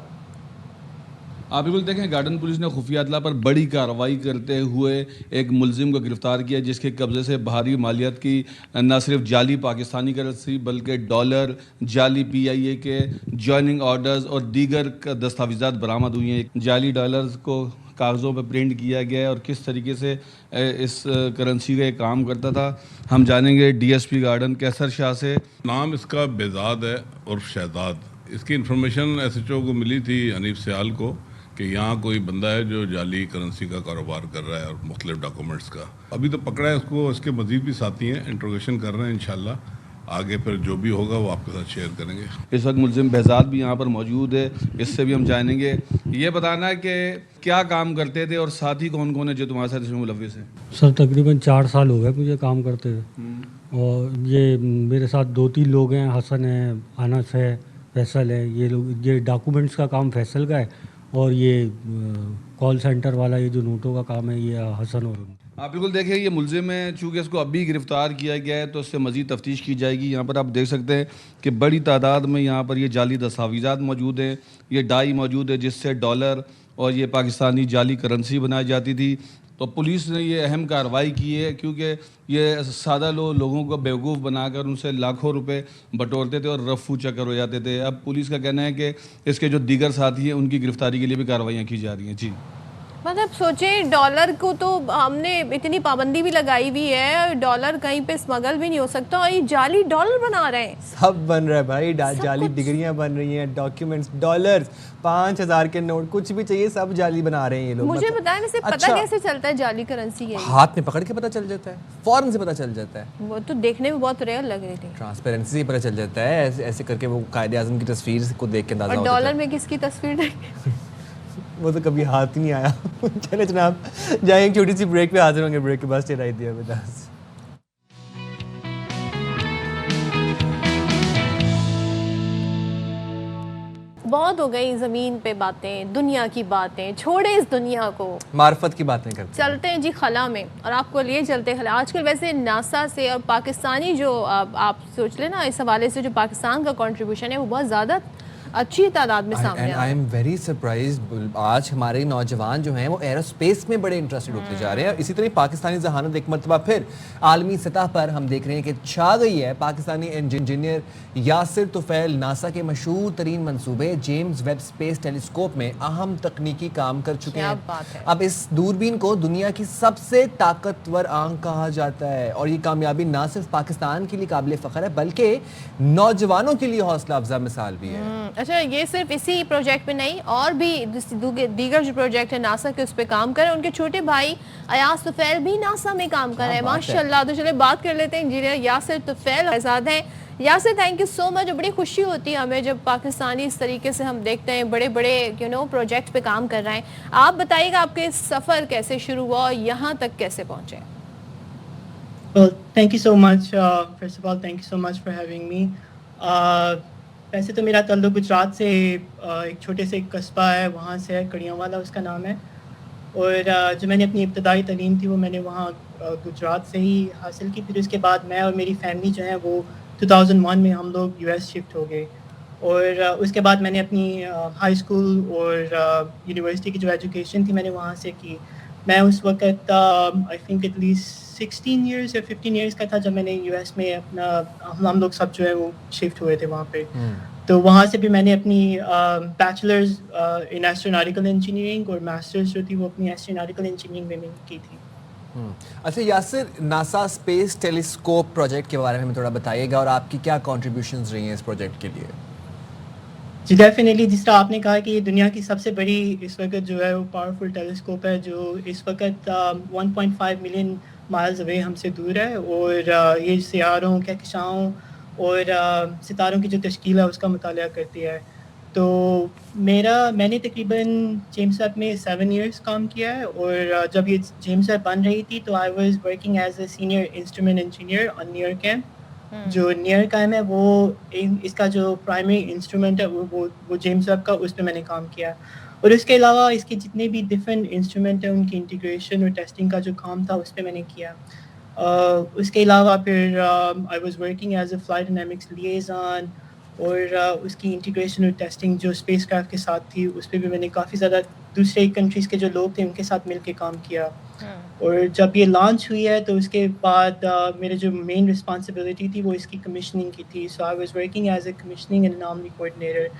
आप बिल्कुल देखें, गार्डन पुलिस ने खुफिया इत्तला पर बड़ी कार्रवाई करते हुए एक मुलजिम को गिरफ्तार किया जिसके कब्जे से भारी मालियत की न सिर्फ जाली पाकिस्तानी करेंसी बल्कि डॉलर, जाली PIA के जॉइनिंग ऑर्डर्स और दीगर दस्तावेजात बरामद हुई हैं। जाली डॉलर्स को कागज़ों पर प्रिंट किया गया है और किस तरीके से इस करेंसी का काम करता था हम जानेंगे DSP गार्डन कैसर शाह से। नाम इसका बेजाद है और शहजाद। इसकी इन्फॉर्मेशन SHO को मिली थी हनीफ सियाल को कि यहाँ कोई बंदा है जो जाली करेंसी का कारोबार कर रहा है और मुख्तलिफ डॉक्यूमेंट्स का। अभी तो पकड़ा है उसको, इसके मजीद भी साथी हैं, इंट्रोगेशन कर रहे हैं। इंशाल्लाह आगे फिर जो भी होगा वो आपके साथ शेयर करेंगे। इस वक्त मुलजिम बेहजाद भी यहाँ पर मौजूद है, इससे भी हम जानेंगे। ये बताना है कि क्या काम करते थे और साथी कौन कौन है जो तुम्हारे साथ इसमें मुलविस है? सर तकरीबन 4 साल हो गए मुझे काम करते हुए और ये मेरे साथ 2-3 लोग हैं, हसन है, अनस है, फैसल है। ये लोग, ये डॉक्यूमेंट्स का काम फैसल का है और ये कॉल सेंटर वाला ये जो नोटों का काम है ये हसन और आप बिल्कुल देखिए ये मुलजिम है, चूँकि इसको अभी गिरफ़्तार किया गया है तो इससे मज़ीद तफ्तीश की जाएगी। यहाँ पर आप देख सकते हैं कि बड़ी तादाद में यहाँ पर ये जाली दस्तावेज़ात मौजूद हैं, ये डाई मौजूद है जिससे डॉलर और ये पाकिस्तानी जाली करेंसी बनाई जाती थी। तो पुलिस ने ये अहम कार्रवाई की है क्योंकि ये सादा लोगों को बेवकूफ़ बनाकर उनसे लाखों रुपए बटोरते थे और रफू चक्कर हो जाते थे। अब पुलिस का कहना है कि इसके जो दीगर साथी हैं उनकी गिरफ्तारी के लिए भी कार्रवाइयाँ की जा रही हैं। जी मतलब सोचें, डॉलर को तो हमने इतनी पाबंदी भी लगाई हुई है, डॉलर कहीं पे स्मगल भी नहीं हो सकता और ये जाली डॉलर बना रहे हैं। सब बन रहा है भाई, जाली डिग्रियां बन रही हैं, डॉक्यूमेंट्स, डॉलर्स, 5000 के नोट, कुछ भी चाहिए सब जाली बना रहे हैं ये लोग। मुझे बताएं वैसे पता कैसे चलता है जाली करेंसी है? हाथ में पकड़ के पता चल जाता है, फौरन से पता चल जाता है। वो तो देखने में बहुत रियल लग रही थी। ट्रांसपेरेंसी से पता चल जाता है, ऐसे करके वो कायदे आज़म की तस्वीर को देख के अंदाजा और होता है। डॉलर में किसकी तस्वीर देखें? वो तो कभी हाथ ही नहीं आया। चले जनाब जाएं एक छोटी सी ब्रेक पे, हाजिर होंगे ब्रेक के बाद। Stay right there with us. बहुत हो गई ज़मीन पे बातें, दुनिया की बातें, छोड़े इस दुनिया को, मार्फत की बातें करते चलते हैं जी खला में। और आपको लिए चलते खला। आजकल वैसे नासा से और पाकिस्तानी जो आप सोच लेना इस हवाले से जो पाकिस्तान का कंट्रीब्यूशन है वो बहुत ज़्यादा अच्छी तादाद में सामने आई एम वेरी सरप्राइज्ड। आज हमारे नौजवान जो हैं वो एरोस्पेस में बड़े इंटरेस्टेड होते जा रहे हैं। इसी तरह पाकिस्तानी जहानत एक मरतबा फिर आलमी सतह पर हम देख रहे हैं कि छा गई है। पाकिस्तानी इंजीनियर यासिर तुफैल नासा के मशहूर तरीन मनसूबे जेम्स वेब स्पेस टेलीस्कोप में अहम तकनीकी काम कर चुके हैं। अब इस दूरबीन को दुनिया की सबसे ताकतवर आंख कहा जाता है और ये कामयाबी ना सिर्फ पाकिस्तान के लिए काबिल फ़ख्र है बल्कि नौजवानों के लिए हौसला अफजा मिसाल भी है। अच्छा, ये सिर्फ इसी प्रोजेक्ट पे नहीं और भी दीगर जो प्रोजेक्ट है नासा के उस पर काम कर रहे हैं। उनके छोटे भाई अयाज तुफैल भी नासा में काम कर रहे हैं माशाल्लाह। तो चले बात कर लेते हैं इंजीनियर यासिर तुफैल आज़ाद हैं। Yasir, thank you so much. बड़ी खुशी होती है हमें जब पाकिस्तानी इस तरीके से हम देखते हैं बड़े बड़े प्रोजेक्ट पे काम कर रहे हैं। आप बताइएगा आपके सफ़र कैसे शुरू हुआ और यहाँ तक कैसे पहुँचे? Well, thank you so much. First of all, thank you so much for having me. वैसे तो मेरा ताल्लुक गुजरात से एक छोटे से कस्बा है वहाँ से है, कड़ियांवाला उसका नाम है। और जो मैंने अपनी इब्तदाई तालीम थी वो मैंने वहाँ गुजरात से ही हासिल की। फिर उसके बाद मैं और मेरी फैमिली जो है वो 2001 में हम लोग यूएस शिफ्ट हो गए। और उसके बाद मैंने अपनी हाई स्कूल और यूनिवर्सिटी की जो एजुकेशन थी मैंने वहाँ से की। मैं उस वक़्त आई थिंक एटलीस्ट 16 इयर्स या 15 इयर्स का था जब मैंने यूएस में अपना हम लोग सब जो है वो शिफ्ट हुए थे वहाँ पे। तो वहाँ से भी मैंने अपनी बैचलर्स इन एस्ट्रोनॉटिकल इंजीनियरिंग और मास्टर्स जो थी वो अपनी एस्ट्रोनॉटिकल इंजीनियरिंग में की थी। अच्छा Yasir, NASA space telescope project के बारे में हमें थोड़ा बताइएगा और आपकी क्या कॉन्ट्रीब्यूशंस रही हैं इस प्रोजेक्ट के लिए। जी डेफिनेटली, जिस तरह आपने कहा कि ये दुनिया की सबसे बड़ी इस वक्त जो है वो पावरफुल टेलीस्कोप है जो इस वक्त 1.5 मिलियन माइल्स अवे हमसे दूर है। और ये सियारों, कहकशाओं और सितारों की जो तश्कील है उसका मुताला करती है। तो मैंने तकरीबन जेम्स वेब में 7 इयर्स काम किया है। और जब ये जेम्स वेब बन रही थी तो I was working as a senior instrument engineer on NIRCam. जो नियर कैम है वो इसका जो प्राइमरी इंस्ट्रूमेंट है वो जेम्स वेब का, उस पे मैंने काम किया। और उसके अलावा इसके जितने भी डिफरेंट इंस्ट्रूमेंट हैं उनकी इंटीग्रेशन और टेस्टिंग का जो काम था उस पे मैंने किया। उसके अलावा फिर I was working as a flight dynamics liaison और उसकी इंटीग्रेशन और टेस्टिंग जो स्पेसक्राफ्ट के साथ थी उस पे भी मैंने काफ़ी ज़्यादा दूसरे कंट्रीज़ के जो लोग थे उनके साथ मिलके काम किया। और जब ये लॉन्च हुई है तो उसके बाद मेरे जो मेन रिस्पॉन्सिबिलिटी थी वो इसकी कमिशनिंग की थी। So I was working as a commissioning and anomaly coordinator.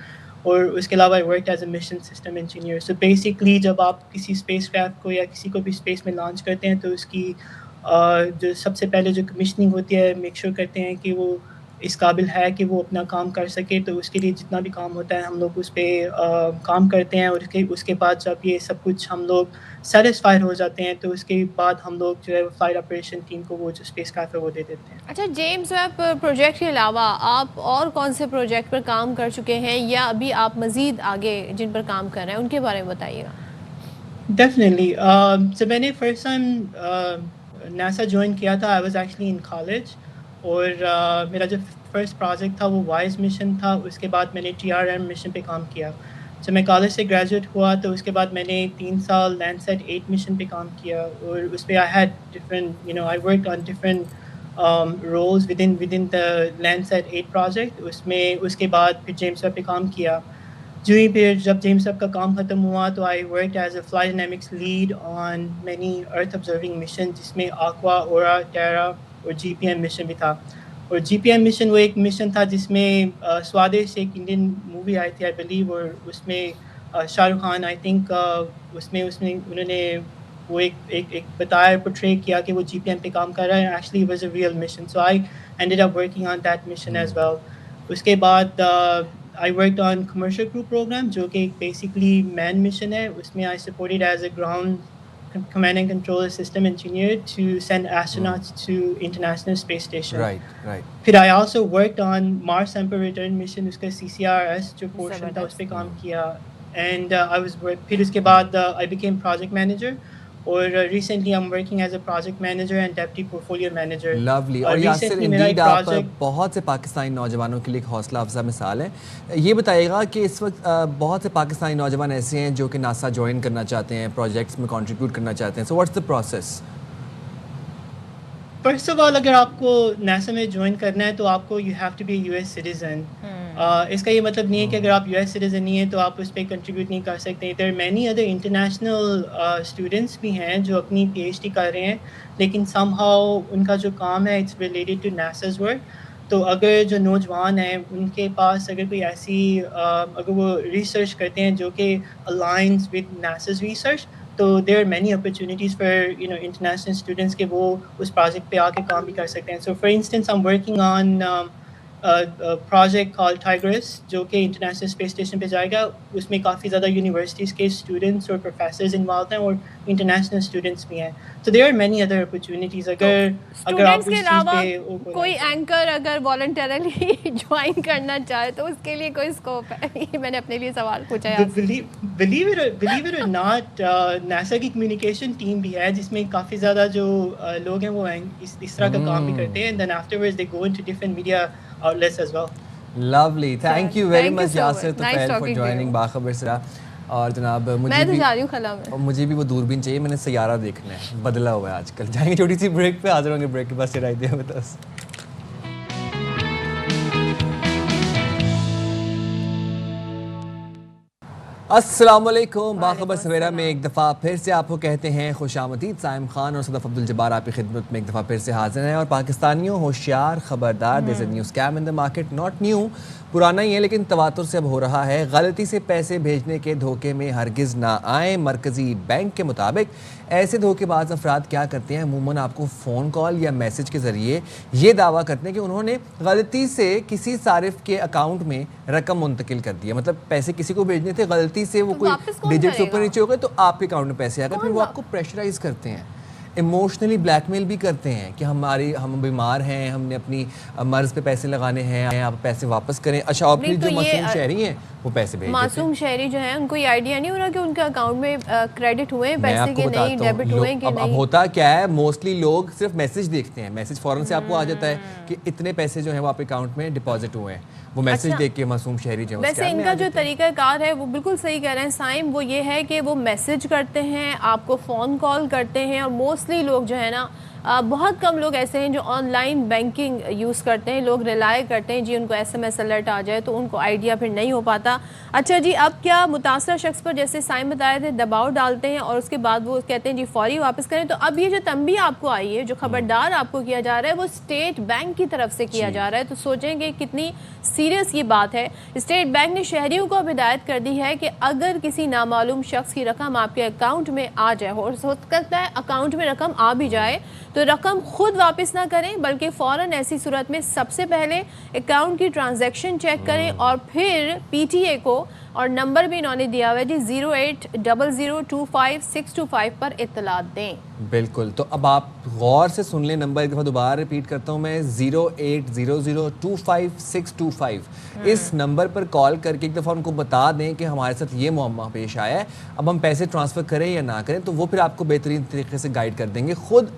और उसके अलावा I worked as a mission system engineer. So basically जब आप किसी स्पेसक्राफ्ट को या किसी को भी स्पेस में लॉन्च करते हैं तो उसकी जो सबसे पहले जो कमिशनिंग होती है मेक श्योर करते हैं कि वो इस काबिल है कि वो अपना काम कर सके। तो उसके लिए जितना भी काम होता है हम लोग उस पर काम करते हैं। और उसके बाद जब ये सब कुछ हम लोग सेटिस्फाइड हो जाते हैं तो उसके बाद हम लोग जो है फ्लाइट ऑपरेशन टीम को वो जो स्पेसक्राफ्ट है वो दे देते हैं। अच्छा, जेम्स वेब प्रोजेक्ट के अलावा आप और कौन से प्रोजेक्ट पर काम कर चुके हैं या अभी आप मज़ीद आगे जिन पर काम कर रहे हैं उनके बारे में बताइएगा। डेफिनेटली, जब मैंने फर्स्ट टाइम नासा ज्वाइन किया था I was actually in college. और मेरा जो फर्स्ट प्रोजेक्ट था वो वाइज मिशन था। उसके बाद मैंने TRM मिशन पे काम किया। जब मैं कॉलेज से ग्रेजुएट हुआ तो उसके बाद मैंने 3 साल लैंडसैट 8 मिशन पे काम किया। और उस पे I had different I worked on different roles within the Landsat 8 project. उसमें उसके बाद फिर जेम्स वेब पे काम किया। जो ही फिर जब जेम्स वेब का काम ख़त्म हुआ तो I worked as a flight dynamics lead on many earth observing mission जिसमें आक्वा, ओरा, टेरा और GPM मिशन भी था। और GPM मिशन वो एक मिशन था जिसमें स्वादेश एक इंडियन मूवी आई थी आई बिलीव। और उसमें शाहरुख खान आई थिंक उसमें उन्होंने वो एक बताया, पोर्ट्रे किया कि वो GPM पे काम कर रहा है। Actually was a real mission. So I ended up working on that mission as well. उसके बाद I worked on commercial crew program जो कि बेसिकली मैन मिशन है। उसमें I supported as a ground command and control system engineer to send astronauts to International Space Station. Right. फिर I also worked on Mars Sample Return Mission, उसका CCRS जो portion था उस पे काम किया। And फिर उसके बाद I became project manager। और recently I'm working as a project manager and deputy portfolio manager. Lovely. और यासिर, इंडीड आप बहुत से पाकिस्तानी नौजवानों के लिए एक हौसला अफजा मिसाल है। ये बताइएगा कि इस वक्त बहुत से पाकिस्तानी नौजवान ऐसे हैं जो कि नासा ज्वाइन करना चाहते हैं, प्रोजेक्ट्स में कंट्रीब्यूट करना चाहते हैं। So what's the process? First of all अगर आपको नासा में ज्वाइन करना है तो आपको you have to be US citizen. इसका ये मतलब नहीं है कि अगर आप US सिटीजन नहीं है तो आप उस पर कंट्रीब्यूट नहीं कर सकते। There many other international students भी हैं जो अपनी PhD कर रहे हैं लेकिन समहाउ उनका जो काम है it's related to NASA's work. तो अगर जो नौजवान हैं उनके पास अगर कोई ऐसी अगर वो रिसर्च करते हैं जो कि अलाइंस विद नासा's रिसर्च तो there are many opportunities for international students के वो उस प्रोजेक्ट पे आके काम भी कर सकते हैं। So for instance I am working on project call tigris जो कि इंटरनेशनल स्पेस स्टेशन पे जाएगा। उसमें काफ़ी ज़्यादा यूनिवर्सिटीज़ के स्टूडेंट्स और प्रोफेसर्स इन्वॉल्व हैं और इंटरनेशनल स्टूडेंट्स भी हैं। तो there are many other opportunities. अगर आप स्टूडेंट्स के उस चीज़ अलावा पे कोई एंकर अगर वॉलंटरली ज्वाइन करना चाहे तो उसके लिए कोई स्कोप है? ये मैंने अपने लिए सवाल पूछा है आपसे। बिलीव इट और नॉट, नासा की कम्युनिकेशन टीम भी है जिसमें काफ़ी ज़्यादा जो लोग हैं वो इस तरह का काम भी करते हैं। Then afterwards they go into different media outlets as well. Lovely. Thank you very Thank you much so Yasir much. Tufail Nice for talking to joining you. बाखबर सरा। और जनाब मैं तो जा रही हूँ खला में। मुझे भी वो दूरबीन चाहिए, मैंने सैयारा देखना है, बदला हुआ है आजकल। जाएंगे छोटी सी ब्रेक पे, हाजिर होंगे ब्रेक के बाद। से राइट with us. अस्सलाम वालेकुम। बाखबर सवेरा में एक दफ़ा फिर से आपको कहते हैं खुशामदीद। साइम खान और सदफ अब्दुल जब्बार आपकी खिदमत में एक दफ़ा फिर से हाजिर हैं। और पाकिस्तानियों होशियार, खबरदार, there is a new scam in the market, not new, पुराना ही है लेकिन तवातुर से अब हो रहा है। गलती से पैसे भेजने के धोखे में हरगिज़ ना आए। मरकज़ी बैंक के मुताबिक ऐसे धोखेबाज अफराद क्या करते हैं, अमूमन आपको फ़ोन कॉल या मैसेज के ज़रिए ये दावा करते हैं कि उन्होंने गलती से किसी सारिफ के अकाउंट में रकम मुंतकिल कर दी है। मतलब पैसे किसी को भेजने थे, गलती से वो कोई डिजिट ऊपर नीचे हो गए तो आपके अकाउंट में पैसे आ गए। फिर वो आपको प्रेशराइज करते हैं, इमोशनली ब्लैकमेल भी करते हैं कि हम बीमार हैं, हमने अपनी मर्ज पे पैसे लगाने हैं, आप पैसे वापस करें। अच्छा, और फिर जो मासूम शहरी हैं वो पैसे भेज देते हैं। मासूम शहरी जो है उनको ये आइडिया नहीं हो रहा कि उनके अकाउंट में क्रेडिट हुए हैं पैसे के नहीं, डेबिट हुए कि नहीं। अब होता क्या है, मोस्टली लोग सिर्फ मैसेज देखते हैं, मैसेज फौरन से आपको आ जाता है कि इतने पैसे जो है वो आपके अकाउंट में डिपॉजिट हुए हैं। वो मैसेज देख के मासूम शहरी जो है वैसे इनका जो तरीकाकार है वो बिल्कुल सही कह रहे हैं साइम। वो ये है कि वो मैसेज करते हैं, आपको फ़ोन कॉल करते हैं। और मोस्टली लोग जो है ना, बहुत कम लोग ऐसे हैं जो ऑनलाइन बैंकिंग यूज़ करते हैं। लोग रिलाय करते हैं जी उनको SMS अलर्ट आ जाए तो उनको आइडिया फिर नहीं हो पाता। अच्छा जी, अब क्या मुतासर शख्स पर जैसे साइम बताए थे दबाव डालते हैं और उसके बाद वो कहते हैं जी फौरी वापस करें। तो अब ये जो तंबी आपको आई है, जो खबरदार आपको किया जा रहा है, वो स्टेट बैंक की तरफ से किया जा रहा है। तो सोचेंगे कितनी सीरियस ये बात है। स्टेट बैंक ने शहरियों को अब हिदायत कर दी है कि अगर किसी नामालूम शख्स की रकम आपके अकाउंट में आ जाए, हो सकता है अकाउंट में रकम आ भी जाए, तो रकम खुद वापस ना करें बल्कि फ़ौरन ऐसी सूरत में सबसे पहले अकाउंट की ट्रांजैक्शन चेक करें और फिर PTA को, और नंबर भी इन्होंने दिया हुआ है जी 0800256225 पर इत्तला दें। बिल्कुल। तो अब आप गौर से सुन लें, नंबर एक दफ़ा दोबारा रिपीट करता हूँ मैं, 0800256225। इस नंबर पर कॉल करके एक दफ़ा उनको बता दें कि हमारे साथ ये मुअम्मा पेश आया है, अब हम पैसे ट्रांसफ़र करें या ना करें। तो वो फिर आपको बेहतरीन तरीके से गाइड कर देंगे। खुद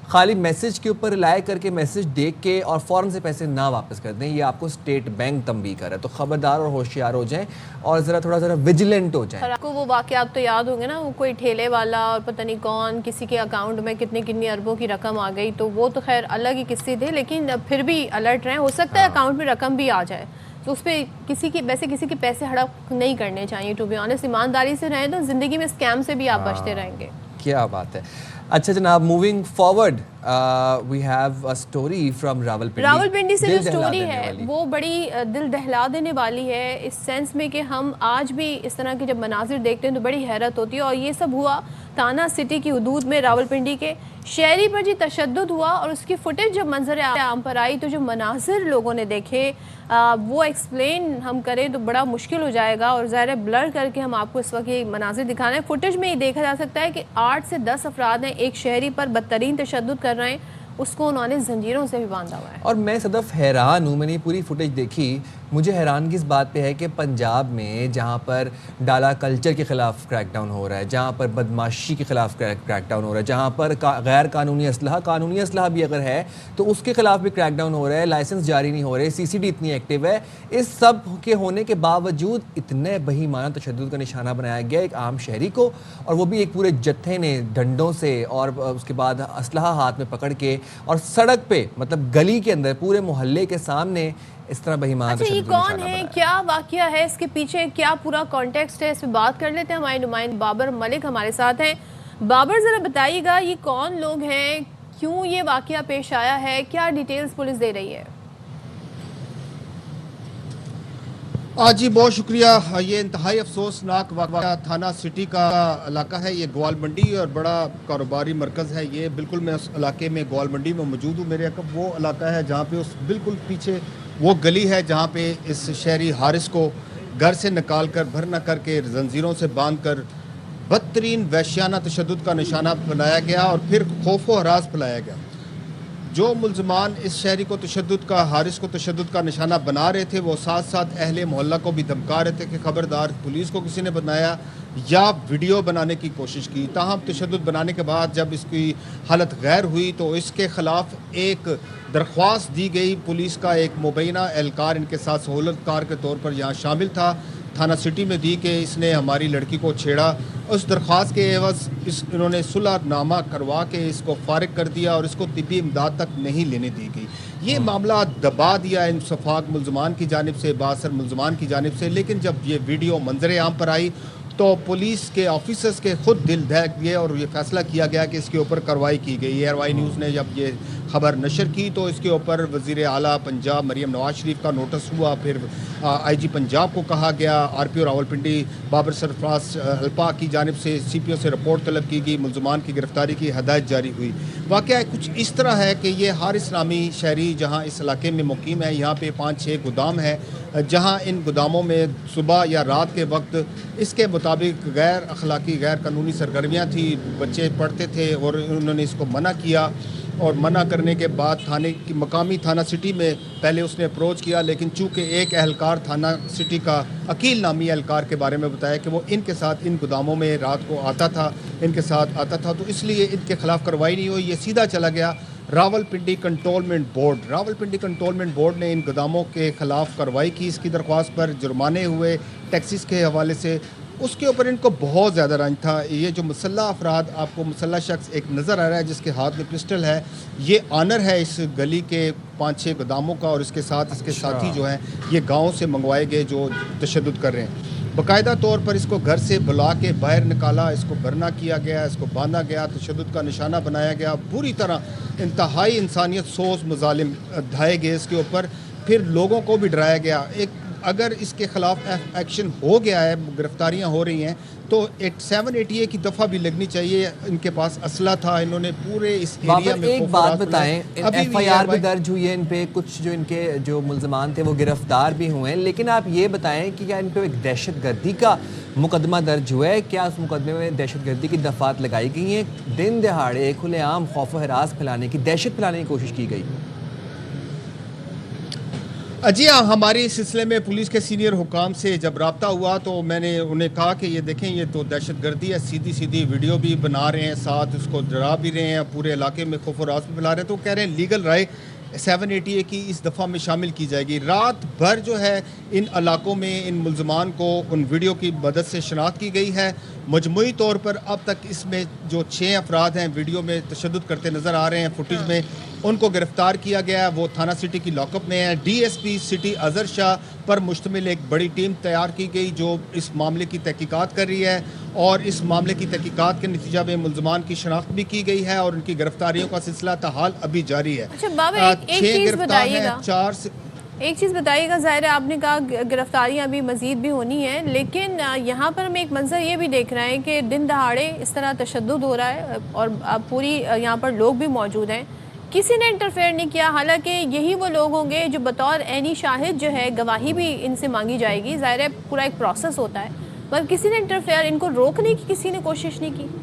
खाली मैसेज के ऊपर रिलाय करके मैसेज देख के और फ़ौरन से पैसे ना वापस कर दें, ये आपको स्टेट बैंक तंबीह कर रहा है। तो ख़बरदार और होशियार हो जाएं और ज़रा विजिलेंट हो जाएं। और आपको वो वाक़यात तो याद होंगे ना, वो कोई ठेले वाला और पता नहीं कौन, किसी के अकाउंट में कितनी अरबों की रकम आ गई। तो वो तो खैर अलग ही किस्से थे, लेकिन फिर भी अलर्ट रहें, हो सकता है अकाउंट में रकम भी आ जाए। तो उस पर किसी के पैसे हड़प नहीं करने चाहिए। टू बी ऑनेस्ट, ईमानदारी से रहें तो ज़िंदगी में स्कैम से भी आप बचते रहेंगे। क्या बात है। अच्छा जनाब, moving forward we have a story from Rawalpindi से जो स्टोरी है वो बड़ी दिल दहला देने वाली है, इस सेंस में कि हम आज भी इस तरह के जब मनाजिर देखते हैं तो बड़ी हैरत होती है। और ये सब हुआ थाना सिटी की हदूद में, रावलपिंडी के शहरी पर जी तशद्दुद हुआ। और उसकी फुटेज जब मंजर आम पर आई तो जो मनाजिर लोगों ने देखे वो एक्सप्लेन हम करें तो बड़ा मुश्किल हो जाएगा। और ज़ाहिर ब्लर करके हम आपको इस वक्त ये मनाजिर दिखाना है। फुटेज में ये देखा जा सकता है कि 8 से 10 अफराद हैं, एक शहरी पर बदतरीन तशद्दुद कर रहे हैं, उसको उन्होंने जंजीरों से भी बांधा हुआ है। और मैं सदफ हैरान हूँ, मैंने ये पूरी फुटेज देखी, मुझे हैरानगी इस बात पे है कि पंजाब में जहाँ पर डाला कल्चर के ख़िलाफ़ क्रैकडाउन हो रहा है, जहाँ पर बदमाशी के ख़िलाफ़ क्रैकडाउन हो रहा है, जहाँ पर गैर कानूनी असलहा भी अगर है तो उसके ख़िलाफ़ भी क्रैकडाउन हो रहा है, लाइसेंस जारी नहीं हो रहे, CCD इतनी एक्टिव है, इस सब के होने के बावजूद इतने बहीमाना तशद्दुद का निशाना बनाया गया एक आम शहरी को, और वो भी एक पूरे जत्थे ने डंडों से और उसके बाद असलहा हाथ में पकड़ के और सड़क पे, मतलब गली के अंदर पूरे मोहल्ले के सामने इस तरह बहीमान। अच्छा, ये कौन है, क्या वाकया है, इसके पीछे क्या पूरा कॉन्टेक्स्ट है, इस पर बात कर लेते हैं। हमारे नुमाइंद बाबर मलिक हमारे साथ हैं। बाबर, ज़रा बताइएगा ये कौन लोग हैं, क्यों ये वाकया पेश आया है, क्या डिटेल्स पुलिस दे रही है? जी बहुत शुक्रिया। ये इंतहाई अफसोसनाक वाक़या थाना सिटी का इलाका है, ये ग्वाल मंडी और बड़ा कारोबारी मरकज़ है ये। बिल्कुल मैं उस इलाके में ग्वाल मंडी में मौजूद हूँ। मेरे वो इलाका है जहाँ पे उस बिल्कुल पीछे वो गली है जहाँ पे इस शहरी हारिस को घर से निकाल कर भरना करके जंजीरों से बांध कर बदतरीन वैश्याना तशद्दुद का निशाना बनाया गया और फिर खौफ व हरास फैलाया गया। जो मुल्ज़मान इस शहरी को तशद्दुद का हारिस को तशद्दुद का निशाना बना रहे थे वो साथ साथ अहले मोहल्ला को भी धमका रहे थे कि खबरदार, पुलिस को किसी ने बनाया या वीडियो बनाने की कोशिश की। ताहम तशद्दुद बनाने के बाद जब इसकी हालत गैर हुई तो इसके ख़िलाफ़ एक दरख्वास्त दी गई। पुलिस का एक मुबैना एहलकार इनके साथ सहूलतकार के तौर पर यहाँ शामिल था, थाना सिटी में दी कि इसने हमारी लड़की को छेड़ा। उस दरख्वास्त के एवज़ इन्होंने सुलहनामा करवा के इसको फारिग कर दिया और इसको तिब्बी इमदाद तक नहीं लेने दी गई। ये मामला दबा दिया इन सफाक मुल्ज़मान की जानिब से, बासर मुल्ज़मान की जानिब से। लेकिन जब ये वीडियो मंजर आम पर आई तो पुलिस के ऑफिसर्स के खुद दिल दहक गए और ये फैसला किया गया कि इसके ऊपर कार्रवाई की गई। एयरवाई न्यूज़ ने जब ये खबर नशर की तो इसके ऊपर वज़ीर आला पंजाब मरीम नवाज शरीफ का नोटिस हुआ, फिर IG पंजाब को कहा गया, RPO रावलपिंडी बाबर सरफराज हल्पा की जानिब से CPO से रिपोर्ट तलब की गई, मुल्ज़मान की गिरफ्तारी की हदायत जारी हुई। वाक़या कुछ इस तरह है कि ये हारिस नामी शहरी जहाँ इस इलाके में मुकीम है, यहाँ पे 5-6 गोदाम है जहाँ इन गोदामों में सुबह या रात के वक्त इसके मुताबिक गैर अखलाकी गैर कानूनी सरगर्मियाँ थी, बच्चे पढ़ते थे और उन्होंने इसको मना किया। और मना करने के बाद थाने की मकामी थाना सिटी में पहले उसने अप्रोच किया, लेकिन चूँकि एक एहलकार थाना सिटी का अकील नामी एहलकार के बारे में बताया कि वो इनके साथ इन गोदामों में रात को आता था, इनके साथ आता था, तो इसलिए इनके खिलाफ़ कार्रवाई नहीं हुई। ये सीधा चला गया Rawalpindi cantonment board. Rawalpindi cantonment board ने इन गोदामों के ख़िलाफ़ कार्रवाई की, इसकी दरख्वास्त पर जुर्माने हुए टैक्सीज़ के हवाले से। उसके ऊपर इनको बहुत ज़्यादा रंज था। ये जो मुसल्ला अफराद, आपको मुसल्ला शख्स एक नज़र आ रहा है जिसके हाथ में पिस्टल है, ये आनर है इस गली के 5-6 गोदामों का और इसके साथ इसके साथी जो हैं ये गाँव से मंगवाए गए जो तशद्दुद कर रहे हैं। बाकायदा तौर पर इसको घर से बुला के बाहर निकाला, इसको भरना किया गया, इसको बांधा गया, तशद्दुद का निशाना बनाया गया, बुरी तरह इंतहाई इंसानियत सोच मज़ालिम ढाए गए इसके ऊपर, फिर लोगों को भी डराया गया। एक अगर इसके ख़िलाफ़ एक्शन हो गया है, गिरफ्तारियां हो रही हैं, तो 780A की दफ़ा भी लगनी चाहिए। इनके पास असला था, इन्होंने पूरे इस एरिया में एक बात बताएं, FIR भी दर्ज हुई है इन पे, कुछ जो इनके जो मुल्ज़मान थे वो गिरफ्तार भी हुए हैं, लेकिन आप ये बताएं कि क्या इन पे एक दहशतगर्दी का मुकदमा दर्ज हुआ है? क्या उस मुकदमे में दहशतगर्दी की दफ़ात लगाई गई हैं? दिन दहाड़े खुलेआम खौफ व हरास फैलाने की, दहशत फैलाने की कोशिश की गई? जी हाँ, हमारे इस सिलसिले में पुलिस के सीनियर हुकाम से जब रब्ता हुआ तो मैंने उन्हें कहा कि ये देखें, ये तो दहशतगर्दी है, सीधी सीधी वीडियो भी बना रहे हैं, साथ उसको डरा भी रहे हैं, पूरे इलाके में खौफ और रास भी फैला रहे हैं। तो कह रहे हैं लीगल राय 780A की इस दफ़ा में शामिल की जाएगी। रात भर जो है इन इलाकों में इन मुल्ज़मान को उन वीडियो की मदद से शनाख्त की गई है। मजमूई तौर पर अब तक इसमें जो 6 अफराद हैं वीडियो में तशद्दुद करते नज़र आ रहे हैं फुटेज में, उनको गिरफ़्तार किया गया है। वो थाना सिटी की लॉकअप में है। DSP सिटी अज़हर शाह पर मुश्तमिल एक बड़ी टीम तैयार की गई जो इस मामले की तहकीकात कर रही है और इस मामले की तहकीकात के नतीजा में मुल्ज़मान की शनाख्त भी की गई है और उनकी गिरफ्तारियों का सिलसिला ताहाल अभी जारी है। अच्छा बाबा, एक चीज़ बताइएगा, 4 से एक चीज़ बताइएगा, ज़ाहिर है आपने कहा गिरफ्तारियां अभी मज़ीद भी होनी है, लेकिन यहाँ पर हम एक मंजर ये भी देख रहे हैं कि दिन दहाड़े इस तरह तशद्दुद हो रहा है और पूरी यहाँ पर लोग भी मौजूद हैं, किसी ने इंटरफेयर नहीं किया। हालांकि यही वो लोग होंगे जो बतौर ऐनी शाहिद जो है गवाही भी इनसे मांगी जाएगी, ज़ाहिर है पूरा एक प्रोसेस होता है, पर किसी ने इंटरफेयर, इनको रोकने की किसी ने कोशिश नहीं की।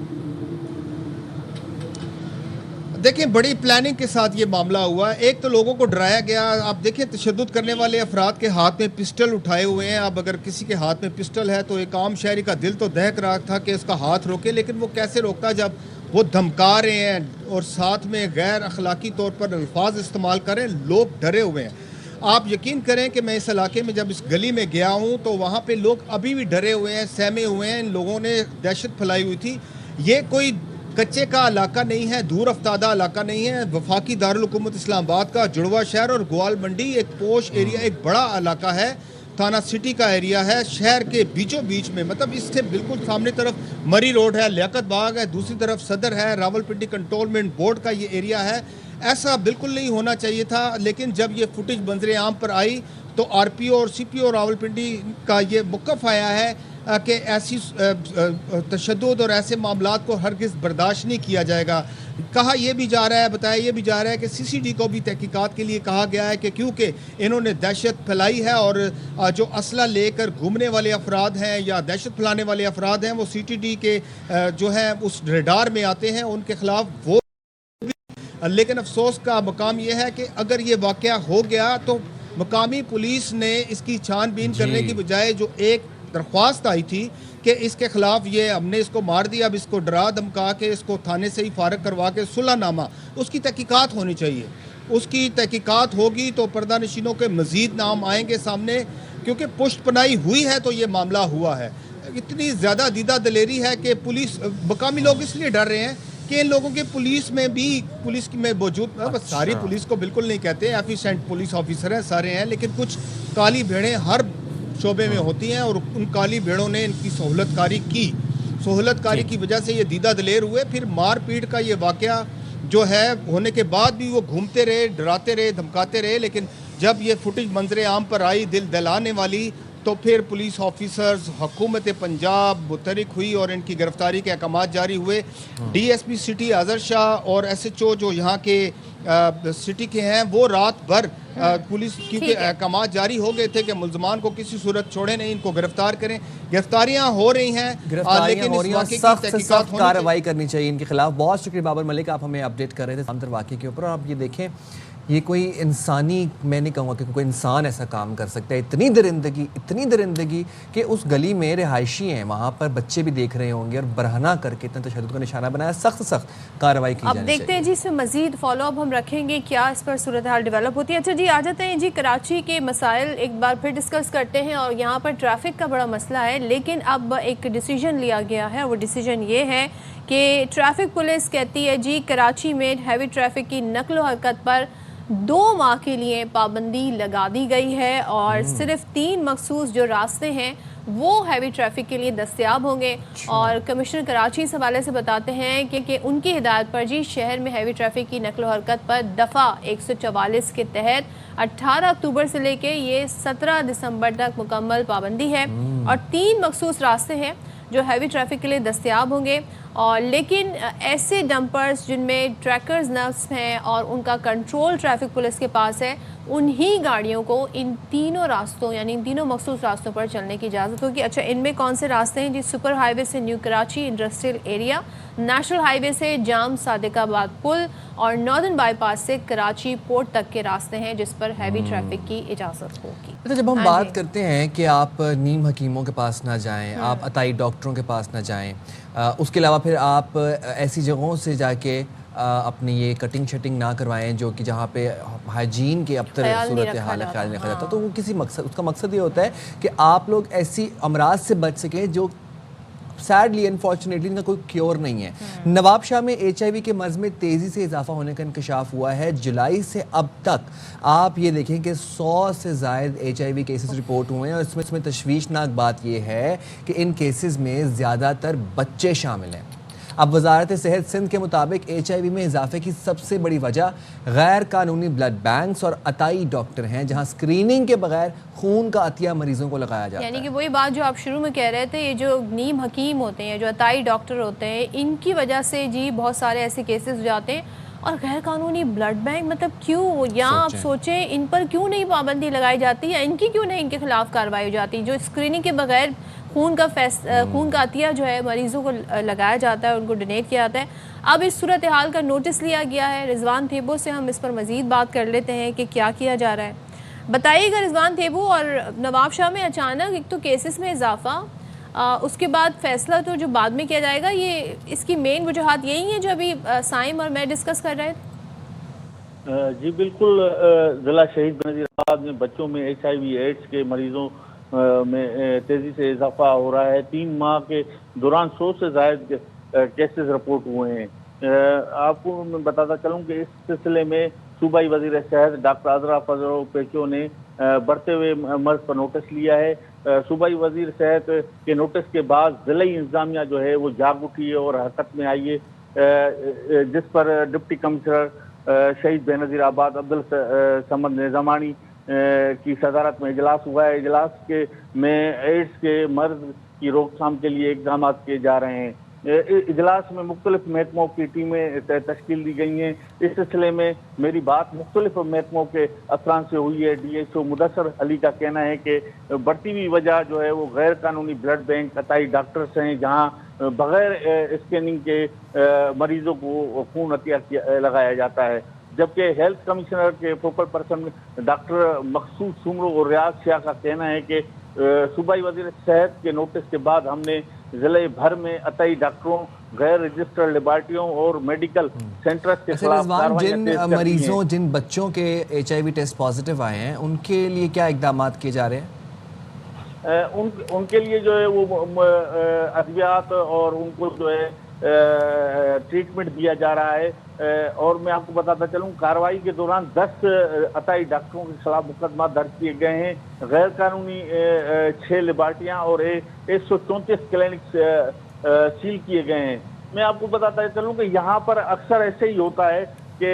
देखिए, बड़ी प्लानिंग के साथ ये मामला हुआ। एक तो लोगों को डराया गया। आप देखिए, तशद्दुद करने वाले अफराद के हाथ में पिस्टल उठाए हुए हैं। अब अगर किसी के हाथ में पिस्टल है तो एक आम शहरी का दिल तो दहक रहा था कि इसका हाथ रोके, लेकिन वो कैसे रोकता जब वो धमका रहे हैं और साथ में गैर अखलाकी तौर पर अल्फाज इस्तेमाल करें, लोग डरे हुए हैं। आप यकीन करें कि मैं इस इलाके में जब इस गली में गया हूँ तो वहाँ पे लोग अभी भी डरे हुए हैं, सहमे हुए हैं। इन लोगों ने दहशत फैलाई हुई थी। ये कोई कच्चे का इलाका नहीं है, दूर अफ्तादा इलाका नहीं है। वफाकी दारुल हुकूमत इस्लामाबाद का जुड़वा शहर और ग्वाल मंडी एक पोश एरिया, एक बड़ा इलाका है, थाना सिटी का एरिया है, शहर के बीचों बीच में। मतलब इससे बिल्कुल सामने तरफ मरी रोड है, लियाकत बाग है, दूसरी तरफ सदर है, रावलपिंडी कंटोनमेंट बोर्ड का ये एरिया है। ऐसा बिल्कुल नहीं होना चाहिए था, लेकिन जब ये फुटेज मंजर आम पर आई तो RPO और CPO रावलपिंडी का ये मुकफ आया है कि ऐसी तशद्दुद और ऐसे मामलात को हरगिज़ बर्दाश्त नहीं किया जाएगा। कहा यह भी जा रहा है, बताया यह भी जा रहा है कि CCD को भी तहकीकात के लिए कहा गया है कि क्योंकि इन्होंने दहशत फैलाई है और जो असला लेकर घूमने वाले अफराद हैं या दहशत फैलाने वाले अफराद हैं वो CTD के जो है उस रडार में आते हैं, उनके खिलाफ वो। लेकिन अफसोस का मकाम यह है कि अगर ये वाक़या हो गया तो मकामी पुलिस ने इसकी छानबीन करने की बजाय जो एक दरख्वास्त आई थी कि इसके खिलाफ ये हमने इसको मार दिया, अब इसको डरा धमका के इसको थाने से ही फारग करवा के सुलहनामा, उसकी तहकीकात होनी चाहिए। उसकी तहकीकात होगी तो पर्दा नशीनों के मज़ीद नाम आएंगे सामने, क्योंकि पुष्ट पनाही हुई है तो ये मामला हुआ है। इतनी ज़्यादा दीदा दलेरी है कि पुलिस, मकामी लोग इसलिए डर रहे हैं कि इन लोगों के पुलिस में भी, पुलिस में मौजूद, सारी पुलिस को बिल्कुल नहीं कहते, एफिशिएंट पुलिस ऑफिसर हैं सारे हैं, लेकिन कुछ काली भेड़ें हर शोबे में होती हैं और उन काली भेड़ों ने इनकी सहूलतकारी की वजह से ये दीदा दलेर हुए। फिर मार पीट का ये वाक़या जो है होने के बाद भी वो घूमते रहे, डराते रहे, धमकाते रहे, लेकिन जब ये फुटेज मंजरे आम पर आई दिल दहलाने वाली, तो फिर पुलिस ऑफिसर्स, हुकूमत पंजाब मुतहरिक हुई और इनकी गिरफ्तारी के अहकाम जारी हुए। DSP सिटी अजहर शाह और SHO जो यहाँ के सिटी के हैं वो रात भर पुलिस, क्योंकि अहकाम जारी हो गए थे कि मुल्ज़मान को किसी सूरत छोड़े नहीं, इनको गिरफ्तार करें। गिरफ्तारियां हो रही हैं, लेकिन इस वाक़े की तहकीकात कार्रवाई करनी चाहिए इनके खिलाफ। बहुत शुक्रिया बाबर मलिक, आप हमें अपडेट कर रहे थे अंतर वाक़े के ऊपर। और आप ये देखें, ये कोई इंसानी, मैं नहीं कहूँगा कि कोई इंसान ऐसा काम कर सकता है। इतनी दरिंदगी कि उस गली में रिहायशी हैं, वहाँ पर बच्चे भी देख रहे होंगे और बरहना करके इतना तशद्दुद का निशाना बनाया। सख्त कार्रवाई की जानी चाहिए। अब देखते हैं जी, इसमें मजीद फॉलोअप हम रखेंगे, क्या इस पर सूरत हाल डेवलप होती है। अच्छा जी, आ जाते हैं जी कराची के मसाइल एक बार फिर डिस्कस करते हैं। और यहाँ पर ट्रैफिक का बड़ा मसला है, लेकिन अब एक डिसीजन लिया गया है। वो डिसीजन ये है कि ट्रैफिक पुलिस कहती है जी कराची में हैवी ट्रैफिक की नकलो हरकत पर 2 माह के लिए पाबंदी लगा दी गई है और सिर्फ 3 मखसूस जो रास्ते हैं वो हैवी ट्रैफिक के लिए दस्तयाब होंगे। और कमिश्नर कराची इस हवाले से बताते हैं कि उनकी हिदायत पर जी शहर में हैवी ट्रैफिक की नकलो हरकत पर दफ़ा 144 के तहत 18 अक्टूबर से लेके ये 17 दिसंबर तक मुकम्मल पाबंदी है। और 3 मखसूस रास्ते हैं जो हैवी ट्रैफिक के लिए दस्तयाब होंगे। और लेकिन ऐसे डंपर्स जिनमें ट्रैकर्स नस्ब हैं और उनका कंट्रोल ट्रैफिक पुलिस के पास है, उन्हीं गाड़ियों को इन तीनों रास्तों यानी इन तीनों मखसूस रास्तों पर चलने की इजाज़त होगी। अच्छा, इनमें कौन से रास्ते हैं जी? सुपर हाईवे से new Karachi industrial area, national highway से जाम सादिकाबाद पुल और नॉर्दर्न बाईपास से कराची पोर्ट तक के रास्ते हैं जिस पर हैवी ट्रैफिक की इजाज़त होगी। अच्छा, जब हम बात करते हैं कि आप नीम हकीमों के पास ना जाएं, आप अताई डॉक्टरों के पास ना जाएं, उसके अलावा फिर आप ऐसी जगहों से जाके अपनी ये कटिंग शटिंग ना करवाएं जो कि जहाँ पे हाइजीन के अब तक सूरत हाल ख्याल नहीं रखा जाता, तो वो किसी मकसद, उसका मकसद ये होता है कि आप लोग ऐसी अमराज से बच सकें जो सैडली अनफॉर्चुनेटली इनका कोई क्योर नहीं है। नवाबशाह में HIV के मर्ज में तेज़ी से इजाफा होने का इंकशाफ हुआ है। जुलाई से अब तक आप ये देखें कि 100 से ज़ायद HIV केसेस रिपोर्ट हुए हैं और इसमें तशवीशनाक बात यह है कि इन केसेस में ज़्यादातर बच्चे शामिल हैं। अब वजारत सेहत सिंध के मुताबिक HIV में इजाफे की सबसे बड़ी वजह गैर कानूनी ब्लड बैंक्स और अताई डॉक्टर हैं, जहां स्क्रीनिंग के बगैर खून का अतिया मरीजों को लगाया जाता है। यानी कि वही बात जो आप शुरू में कह रहे थे, ये जो नीम हकीम होते हैं, जो अताई डॉक्टर होते हैं, इनकी वजह से जी बहुत सारे ऐसे केसेस हो जाते हैं। और गैर कानूनी ब्लड बैंक मतलब क्यों, या आप सोचें इन पर क्यों नहीं पाबंदी लगाई जाती या इनकी क्यों नहीं इनके खिलाफ कार्रवाई हो जाती? जो स्क्रीनिंग के बगैर खून का अतिया जो है मरीजों को लगाया जाता है, उनको डोनेट किया जाता है। अब इस सूरत हाल का नोटिस लिया गया है। रिजवान थेबो से हम इस पर मज़ीद बात कर लेते हैं कि क्या किया जा रहा है। बताइएगा रिजवान थेबो। और नवाबशाह में अचानक एक तो केसेस में इजाफा, उसके बाद फैसला तो जो बाद में किया जाएगा, ये इसकी मेन वजूहात यही है जो अभी साइम और मैं डिस्कस कर रहे थे। जी बिल्कुल, ज़िला शहीद बेनज़ीर में बच्चों में HIV एड्स के मरीजों में तेज़ी से इजाफा हो रहा है। 3 माह के दौरान 100 से ज़ायद केसेस रिपोर्ट हुए हैं। आपको मैं बताता चलूँ कि इस सिलसिले में सूबाई वज़ीर सेहत डॉक्टर अज़रा फजल पेशो ने बढ़ते हुए मर्ज पर नोटिस लिया है। सूबाई वज़ीर सेहत के नोटिस के बाद ज़िले इंतज़ामिया जो है वो जाग उठी है और हरकत में आई है, जिस पर डिप्टी कमिश्नर शहीद बेनज़ीर आबाद अब्दुल समद निज़ामानी की सदारत में इजलास हुआ है। इजलास के में एड्स के मर्ज की रोकथाम के लिए इकदाम किए जा रहे हैं। इजलास में मुख्तलिफ महकमों की टीमें तश्कील दी गई हैं। इस सिलसिले में मेरी बात मुख्तलिफ महकमों के अफसरान से हुई है। DSO मुदस्सर अली का कहना है कि बढ़ती हुई वजह जो है वो गैर कानूनी ब्लड बैंक, कताई डॉक्टर्स हैं, जहाँ बगैर स्कैनिंग के मरीजों को खून अतिया लगाया जाता है। जबकि हेल्थ कमिश्नर के फोकल पर्सन डॉक्टर मकसूद सुमरो और रियाज शाह का कहना है कि सूबाई वज़ीर सेहत के नोटिस के बाद हमने जिले भर में अतई डॉक्टरों, गैर रजिस्टर्ड लेबॉर्टरियों और मेडिकल सेंटर्स के खिलाफ जिन मरीजों, जिन बच्चों के HIV टेस्ट पॉजिटिव आए हैं, उनके लिए क्या इकदाम किए जा रहे हैं? उनके लिए जो है वो अद्वियात और उनको जो है ट्रीटमेंट दिया जा रहा है। और मैं आपको बताता चलूं, कार्रवाई के दौरान 10 अताई डॉक्टरों के खिलाफ मुकदमा दर्ज किए गए हैं। गैर कानूनी 6 लेबॉर्टरियां और 134 क्लिनिक्स सील किए गए हैं। मैं आपको बताता चलूं कि यहाँ पर अक्सर ऐसे ही होता है कि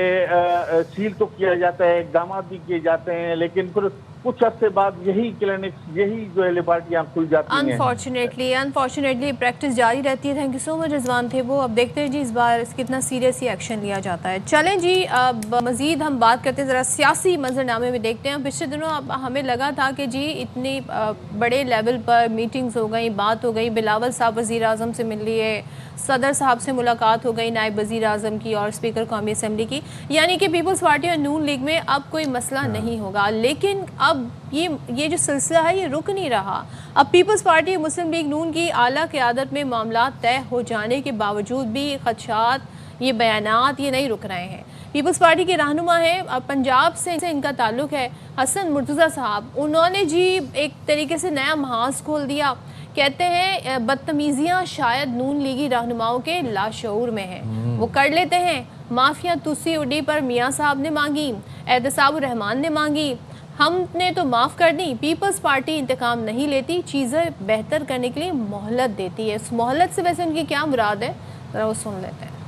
सील तो किया जाता है, इकदाम भी किए जाते हैं, लेकिन फिर कुछ अर्से बाद यही क्लिनिक्स, यही जो है लेबॉर्टरियां खुल जाती हैं। अनफॉर्चुनेटली प्रैक्टिस जारी रहती है। Thank you so much Rizwan थे वो। अब देखते हैं जी इस बार कितना सीरियस एक्शन लिया जाता है। चलें जी, अब मज़ीद हम बात करते हैं, ज़रा सियासी मंजरनामे में देखते हैं। पिछले दिनों अब हमें लगा था कि जी इतनी बड़े लेवल पर मीटिंग्स हो गई, बात हो गई, बिलावल साहब वज़ीर आज़म से मिल लिए, सदर साहब से मुलाकात हो गई, नायब वज़ीर आज़म की और स्पीकर कौमी असम्बली की, यानी कि पीपल्स पार्टी और नून लीग में अब कोई मसला नहीं होगा। लेकिन अब ये जो सिलसिला है ये रुक नहीं रहा। अब पीपल्स पार्टी, मुस्लिम लीग नून की आला क़यादत में मामला तय हो जाने के बावजूद भी ख़दशात, ये बयानात ये नहीं रुक रहे हैं। पीपल्स पार्टी के रहनुमा हैं, पंजाब से इनका ताल्लुक़ है, हसन मुर्तज़ा साहब, उन्होंने जी एक तरीके से नया महाज खोल दिया। कहते हैं बदतमीज़ियाँ शायद नून लीगी रहनुमाओं के लाशऊर में हैं, वो कर लेते हैं। माफिया तुसी उडी पर मियाँ साहब ने मांगी, एहतसाब रहमान ने मांगी, हमने तो माफ़ कर दी। पीपल्स पार्टी इंतकाम नहीं लेती, चीज़ें बेहतर करने के लिए मोहलत देती है। इस मोहलत से वैसे उनकी क्या मुराद है, ज़रा वो सुन लेते हैं।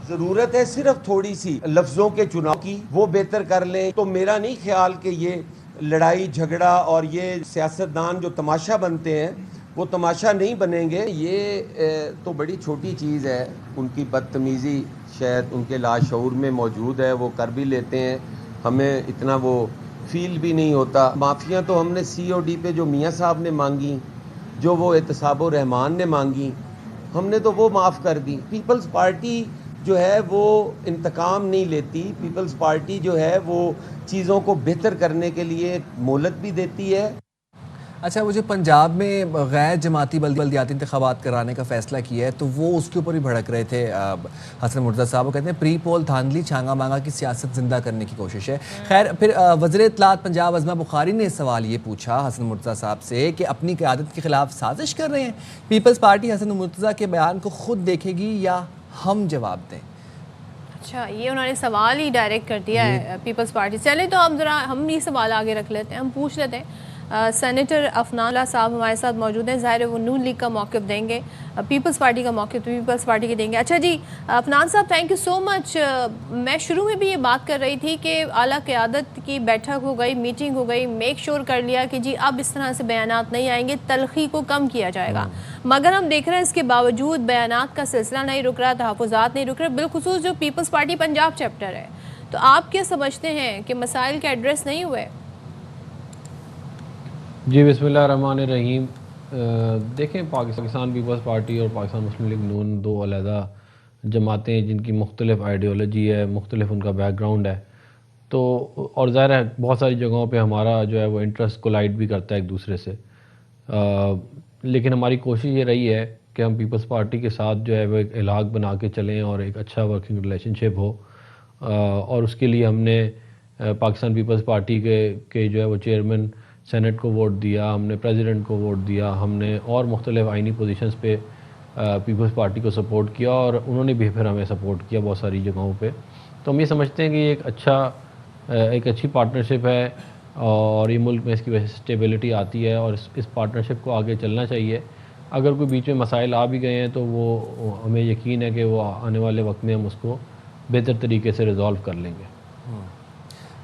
ज़रूरत है सिर्फ थोड़ी सी लफ्ज़ों के चुनाव की, वो बेहतर कर लें। तो मेरा नहीं ख्याल कि ये लड़ाई झगड़ा और ये सियासतदान जो तमाशा बनते हैं वो तमाशा नहीं बनेंगे। ये तो बड़ी छोटी चीज़ है, उनकी बदतमीज़ी शायद उनके लाशऊर में मौजूद है, वो कर भी लेते हैं, हमें इतना वो फील भी नहीं होता। माफ़ियाँ तो हमने COD पे जो मियाँ साहब ने मांगी, जो वो एहतसाब रहमान ने मांगी, हमने तो वो माफ़ कर दी। पीपल्स पार्टी जो है वो इंतकाम नहीं लेती। पीपल्स पार्टी जो है वो चीज़ों को बेहतर करने के लिए मोहलत भी देती है। अच्छा, वो जो पंजाब में गैर जमाती बल्दियाती इंतखाबात कराने का फ़ैसला किया है, तो वो उसके ऊपर भी भड़क रहे थे हसन मुर्तज़ा साहब। वो कहते हैं प्री पोल धांधली छांगा मांगा की सियासत ज़िंदा करने की कोशिश है। खैर, फिर वज़ीर इत्तलात पंजाब अज़मा बुखारी ने सवाल ये पूछा हसन मुर्तज़ा साहब से कि अपनी क़यादत के ख़िलाफ़ साजिश कर रहे हैं, पीपल्स पार्टी हसन मुर्तज़ा के बयान को ख़ुद देखेगी या हम जवाब दें? अच्छा, ये उन्होंने सवाल ही डायरेक्ट कर दिया है पीपल्स पार्टी। चले तो हम ये सवाल आगे रख लेते हैं, हम पूछ लेते हैं। सेनेटर अफनान साहब हमारे साथ मौजूद हैं, ज़ाहिर है वो नून लीग का मौक़िफ़ देंगे, पीपल्स पार्टी का मौक़िफ़ तो पीपल्स पार्टी के देंगे। अच्छा जी, अफनान साहब थैंक यू सो मच। मैं शुरू में भी ये बात कर रही थी कि आला क़यादत की बैठक हो गई, मीटिंग हो गई, मेक श्योर कर लिया कि जी अब इस तरह से बयानात नहीं आएंगे, तलखी को कम किया जाएगा, मगर हम देख रहे हैं इसके बावजूद बयानात का सिलसिला नहीं रुक रहा, तहफ़्फ़ुज़ात नहीं रुक रहे, बिलखुसूस जो पीपल्स पार्टी पंजाब चैप्टर है। तो आप क्या समझते हैं कि मसाइल के एड्रेस नहीं हुए? जी बिस्मिल्लाहिर्रहमानिर्रहीम। देखें, पाकिस्तान पीपल्स पार्टी और पाकिस्तान मुस्लिम लीग नून दो अलहदा जमातें हैं जिनकी मुख्तलिफ आइडियोलॉजी है, मुख्तलिफ उनका बैकग्राउंड है। तो और ज़ाहिर है बहुत सारी जगहों पे हमारा जो है वो इंटरेस्ट कोलाइड भी करता है एक दूसरे से, लेकिन हमारी कोशिश ये रही है कि हम पीपल्स पार्टी के साथ जो है वो एक इलाक़ बना के चलें और एक अच्छा वर्किंग रिलेशनशिप हो। और उसके लिए हमने पाकिस्तान पीपल्स पार्टी के जो है वो चेयरमैन सेनेट को वोट दिया, हमने प्रेसिडेंट को वोट दिया, हमने और मुख्तलिफ आइनी पोजीशंस पे पीपल्स पार्टी को सपोर्ट किया और उन्होंने भी फिर हमें सपोर्ट किया बहुत सारी जगहों पे। तो हम ये समझते हैं कि ये एक अच्छी पार्टनरशिप है और ये मुल्क में इसकी वजह से स्टेबिलिटी आती है और इस पार्टनरशिप को आगे चलना चाहिए। अगर कोई बीच में मसाइल आ भी गए हैं तो वो हमें यकीन है कि वो आने वाले वक्त में हम उसको बेहतर तरीके से रिज़ॉल्व कर लेंगे।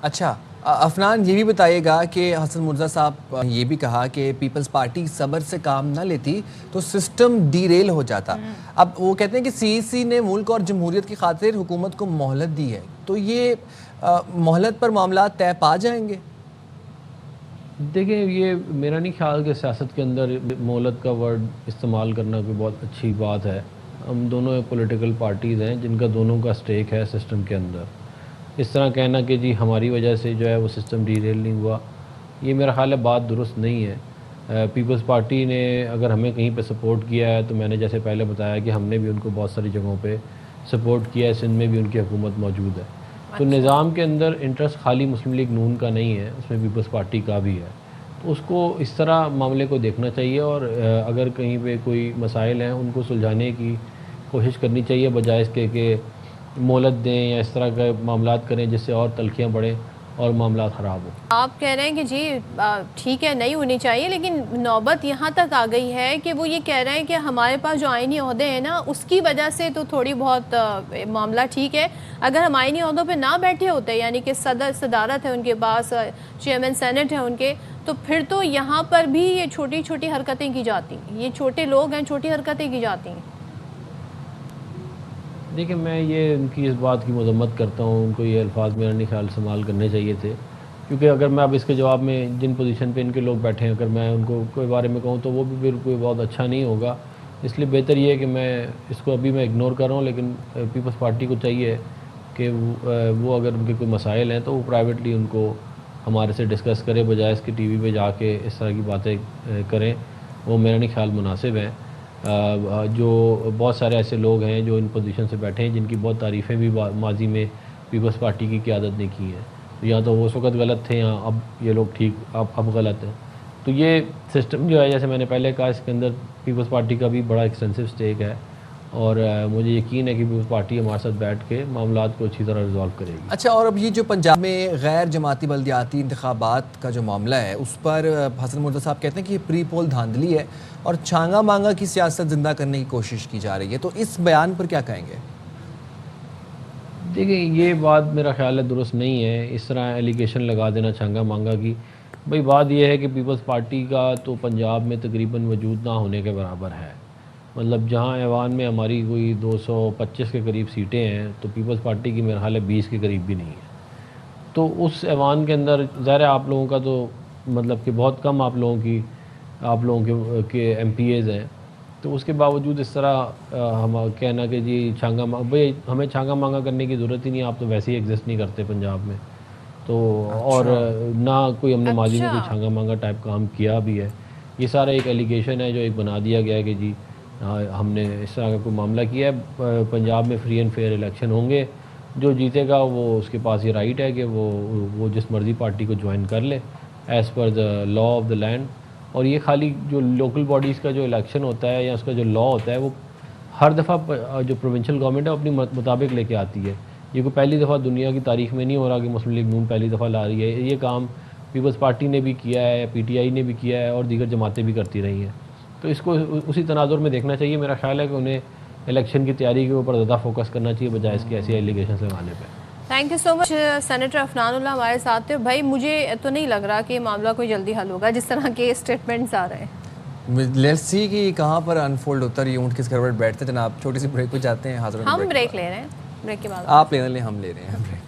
अच्छा, अफनान, ये भी बताइएगा कि हसन मुर्जा साहब ये भी कहा कि पीपल्स पार्टी सब्र से काम ना लेती तो सिस्टम डीरेल हो जाता। अब वो कहते हैं कि सीईसी ने मुल्क और जमहूरियत की खातिर हुकूमत को मोहलत दी है, तो ये मोहलत पर मामला तय पा जाएंगे? देखिए, ये मेरा नहीं ख्याल कि सियासत के अंदर मोहलत का वर्ड इस्तेमाल करना कोई बहुत अच्छी बात है। हम दोनों पॉलिटिकल पार्टीज़ हैं जिनका दोनों का स्टेक है सिस्टम के अंदर। इस तरह कहना कि जी हमारी वजह से जो है वो सिस्टम डीरेल नहीं हुआ, ये मेरा ख्याल है बात दुरुस्त नहीं है। पीपल्स पार्टी ने अगर हमें कहीं पे सपोर्ट किया है तो मैंने जैसे पहले बताया कि हमने भी उनको बहुत सारी जगहों पे सपोर्ट किया है, सिंध में भी उनकी हुकूमत मौजूद है। तो निज़ाम के अंदर इंटरेस्ट खाली मुस्लिम लीग नून का नहीं है, उसमें पीपल्स पार्टी का भी है। तो उसको इस तरह मामले को देखना चाहिए और अगर कहीं पे कोई मसाइल हैं उनको सुलझाने की कोशिश करनी चाहिए, बजाय इसके कि मोहलत दें या इस तरह के मामलात करें जिससे और तलखियाँ बढ़ें और मामला ख़राब हो। आप कह रहे हैं कि जी ठीक है नहीं होनी चाहिए, लेकिन नौबत यहाँ तक आ गई है कि वो ये कह रहे हैं कि हमारे पास जो आईनी ओहदे हैं ना उसकी वजह से तो थोड़ी बहुत मामला ठीक है। अगर हम आईनी ओहदों पे ना बैठे होते, यानी कि सदारत है उनके पास, चेयरमैन सेनेट है उनके, तो फिर तो यहाँ पर भी ये छोटी छोटी हरकतें की जाती, ये छोटे लोग हैं, छोटी हरकतें की जाती हैं। देखिए, मैं ये उनकी इस बात की मजम्मत करता हूँ, उनको ये अल्फाज मेरा नहीं ख्याल इस्तेमाल करने चाहिए थे, क्योंकि अगर मैं अब इसके जवाब में जिन पोजीशन पे इनके लोग बैठे हैं अगर मैं उनको कोई बारे में कहूँ तो वो भी फिर कोई बहुत अच्छा नहीं होगा। इसलिए बेहतर ये है कि मैं इसको अभी मैं इग्नोर कर रहा हूँ, लेकिन पीपल्स पार्टी को चाहिए कि वो अगर उनके कोई मसाइल हैं तो वो प्राइवेटली उनको हमारे से डिस्कस करें, बजाय इसके टीवी पे जाके इस तरह की बातें करें। वो मेरा नहीं ख्याल मुनासिब है। जो बहुत सारे ऐसे लोग हैं जो इन पोजीशन से बैठे हैं जिनकी बहुत तारीफ़ें भी माजी में पीपल्स पार्टी की क़यादत ने की हैं, तो या तो वो उस वक्त गलत थे या अब ये लोग ठीक अब गलत हैं। तो ये सिस्टम जो है, जैसे मैंने पहले कहा, इसके अंदर पीपल्स पार्टी का भी बड़ा एक्सटेंसिव स्टेक है और मुझे यकीन है कि पीपल्स पार्टी हमारे साथ बैठ के मामलात को अच्छी तरह रिजॉल्व करेगी। अच्छा, और अब ये जो पंजाब में गैर जमाती बल्दियाती इंतखाबात का जो मामला है उस पर हसन मुर्जा साहब कहते हैं कि ये प्री पोल धांधली है और छांगा मांगा की सियासत जिंदा करने की कोशिश की जा रही है, तो इस बयान पर क्या कहेंगे? देखिए, ये बात मेरा ख्याल है दुरुस्त नहीं है, इस तरह एलिगेशन लगा देना छांगा मांगा की। भाई बात यह है कि पीपल्स पार्टी का तो पंजाब में तकरीबन वजूद ना होने के बराबर है। मतलब जहां ऐवान में हमारी कोई 225 के करीब सीटें हैं तो पीपल्स पार्टी की मेरा ख्याल है 20 के करीब भी नहीं है। तो उस ऐवान के अंदर ज़ाहिर है आप लोगों का तो मतलब कि बहुत कम आप लोगों के MPAs हैं, तो उसके बावजूद इस तरह हम कहना कि जी भाई हमें छांगा मांगा करने की ज़रूरत ही नहीं, आप तो वैसे ही एग्जिस्ट नहीं करते पंजाब में। तो और ना कोई हमने माजी में कोई छांगा मांगा टाइप काम किया भी है। ये सारा एक एलिगेशन है जो एक बना दिया गया है कि जी हमने इस तरह का कोई मामला किया है। पंजाब में फ्री एंड फेयर इलेक्शन होंगे, जो जीतेगा वो उसके पास ये राइट है कि वो जिस मर्ज़ी पार्टी को ज्वाइन कर ले as per the law of the land. और ये खाली जो लोकल बॉडीज़ का जो इलेक्शन होता है या उसका जो लॉ होता है वो हर दफ़ा जो प्रोविंशियल गवर्नमेंट है अपनी मुताबिक लेके आती है। ये कोई पहली दफ़ा दुनिया की तारीख में नहीं हो रहा कि मुस्लिम लीग नून पहली दफ़ा ला रही है। ये काम पीपल्स पार्टी ने भी किया है, PTI ने भी किया है और दीगर जमातें भी करती रही हैं। तो इसको उसी तनाजुर में देखना चाहिए। मेरा ख्याल है कि उन्हें इलेक्शन की तैयारी के ऊपर ज़्यादा फोकस करना चाहिए बजाय इसके ऐसे एलिगेशन लगाने पर। Thank you so much senator Afnanullah हमारे साथ थे। भाई मुझे तो नहीं लग रहा कि मामला कोई जल्दी हल होगा जिस तरह के स्टेटमेंट्स आ रहे हैं। लेट्स सी कि कहाँ पर अनफोल्ड होता है, ऊँट किस करवट बैठते हैं। जनाब छोटी सी ब्रेक पे जाते हैं, हाजिर हम ब्रेक ले रहे हैं, ब्रेक के बाद आप लेने लें, हम ले रहे हैं ब्रेक।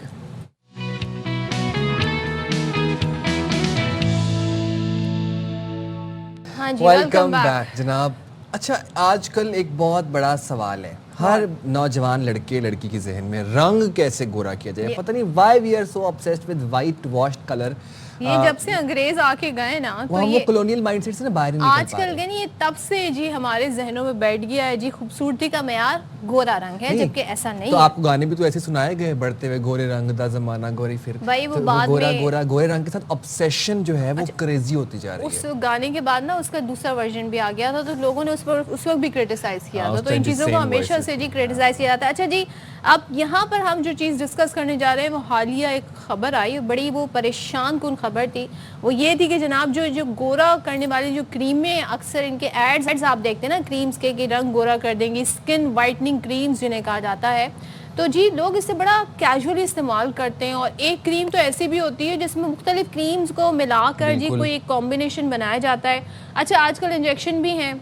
हाँ जी, वेलकम बैक जनाब। अच्छा, आजकल एक बहुत बड़ा सवाल है हर नौजवान लड़के लड़की के जहन में, रंग कैसे गोरा किया जाए। पता नहीं why we are so obsessed with white washed colour. ये जब से अंग्रेज आके गए ना तो ये कॉलोनियल माइंडसेट से ना बाहर नहीं निकल पा आजकल के नहीं, ये तब से जी हमारे जहनों में बैठ गया है जी खूबसूरती का मेयार गोरा रंग है, जबकि ऐसा नहीं तो है। आपको गाने भी तो ऐसे सुनाए गए बढ़ते हुए, गोरे रंग दा जमाना गोरी फिर भाई वो तो बाद गोरा में गोरा गोरे रंग के साथ ऑब्सेशन जो है वो क्रेजी होती जा रही है। उस गाने के बाद ना उसका दूसरा वर्जन भी आ गया था, तो लोगों ने उस वक्त भी क्रिटिसाइज किया था। तो इन चीज़ों को हमेशा से जी क्रिटिसाइज किया जाता है। अच्छा जी, अब यहाँ पर हम जो चीज़ डिस्कस करने जा रहे हैं वो हालिया एक खबर आई, बड़ी वो परेशान कुन खबर थी। वो ये थी कि जनाब जो गोरा करने वाली जो क्रीमें अक्सर इनके एड्स आप देखते हैं ना क्रीम्स के कि रंग गोरा कर देंगी, स्किन वाइटनिंग वाइटनिंग क्रीम्स जिन्हें कहा जाता है, तो जी लोग इसे बड़ा कैजुअली इस्तेमाल करते हैं। और एक क्रीम तो ऐसी भी होती है जिसमें मुख्तलिफ क्रीम्स को मिलाकर जी कोई एक कॉम्बिनेशन बनाया जाता है। अच्छा, आजकल इंजेक्शन भी हैं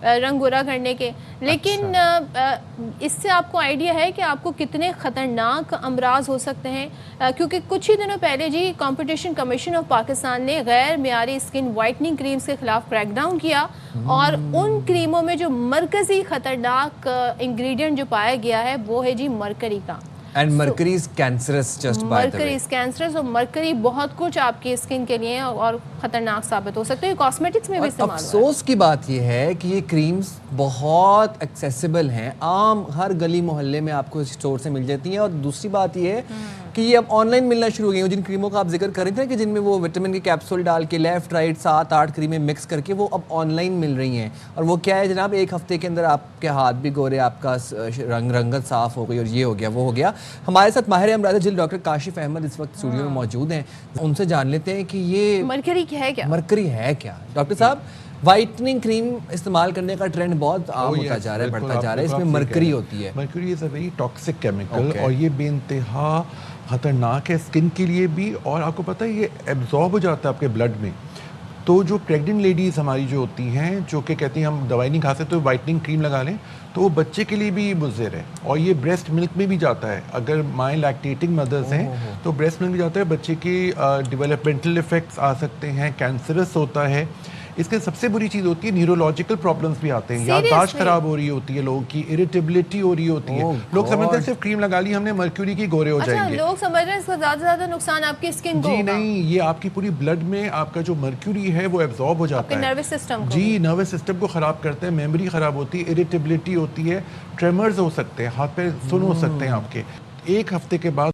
रंग गोरा करने के, लेकिन इससे आपको आइडिया है कि आपको कितने ख़तरनाक अमराज हो सकते हैं? क्योंकि कुछ ही दिनों पहले जी कंपटीशन कमीशन ऑफ पाकिस्तान ने गैर मियारी स्किन वाइटनिंग क्रीम्स के खिलाफ क्रैकडाउन किया और उन क्रीमों में जो मरकज़ी ख़तरनाक इंग्रेडिएंट जो पाया गया है वो है जी मरकरी का। And mercury is cancerous, just by the way. Mercury is cancerous और मरकरी बहुत कुछ आपकी स्किन के लिए और ख़तरनाक साबित हो सकते हैं। कॉस्मेटिक्स में भी इस्तेमाल होता है। अफसोस की बात यह है कि ये क्रीम्स बहुत एक्सेसिबल हैं, आम हर गली मोहल्ले में आपको स्टोर से मिल जाती हैं। और दूसरी बात ये है कि ये अब ऑनलाइन मिलना शुरू हो गई हैं। जिन क्रीमों का आप जिक्र कर रहे थे कि जिनमें वो विटामिन के कैप्सूल डाल के लेफ्ट राइट 7-8 क्रीमें मिक्स करके वो अब ऑनलाइन मिल रही हैं। और वो क्या है जनाब, एक हफ्ते के अंदर आपके हाथ भी गोरे, आपका रंगत साफ हो गई और ये हो गया वो हो गया। हमारे साथ माहिर अमराज जिल डॉक्टर काशिफ अहमद इस वक्त स्टूडियो में मौजूद हैं, उनसे जान लेते हैं कि ये मरकरी क्या है। मरकरी है क्या? डॉक्टर साहब, वाइटनिंग क्रीम इस्तेमाल करने का ट्रेंड बहुत आम होता जा रहा है, बढ़ता जा रहा है, इसमें मरकरी होती है। Mercury is a very toxic chemical और ये बेइंतहा ख़तरनाक है स्किन के लिए भी। और आपको पता है ये एब्जॉर्ब हो जाता है आपके ब्लड में। तो जो प्रेग्नेंट लेडीज़ हमारी जो होती हैं, जो कि कहती हैं हम दवाई नहीं खा सकते तो वाइटनिंग क्रीम लगा लें, तो वो बच्चे के लिए भी मुज़िर है। और ये ब्रेस्ट मिल्क में भी जाता है। अगर माएँ लैक्टेटिंग मदर्स हैं तो ब्रेस्ट मिल्क में जाता है, बच्चे के डेवलपमेंटल इफ़ेक्ट्स आ सकते हैं, कैंसरस होता है। इसके सबसे बुरी चीज़ होती है न्यूरोलॉजिकल प्रॉब्लम्स भी आते हैं, याददाश्त खराब हो रही होती है लोगों की, इरिटेबिलिटी हो रही होती है। लोग समझते हैं सिर्फ क्रीम लगा ली हमने मर्क्यूरी की गोरे हो जाएंगे। लोग समझ रहे हैं इसका ज़्यादा से ज़्यादा नुकसान आपकी स्किन को जी नहीं, ये आपकी पूरी ब्लड में आपका जो मर्क्यूरी है वो एब्जॉर्ब हो जाता है, नर्वस सिस्टम को। जी नर्वस सिस्टम को ख़राब करता है, मेमोरी ख़राब होती है, इरिटेबिलिटी होती है, ट्रेमर्स हो सकते हैं, हाथ पैर सुन हो सकते हैं आपके। एक हफ्ते के बाद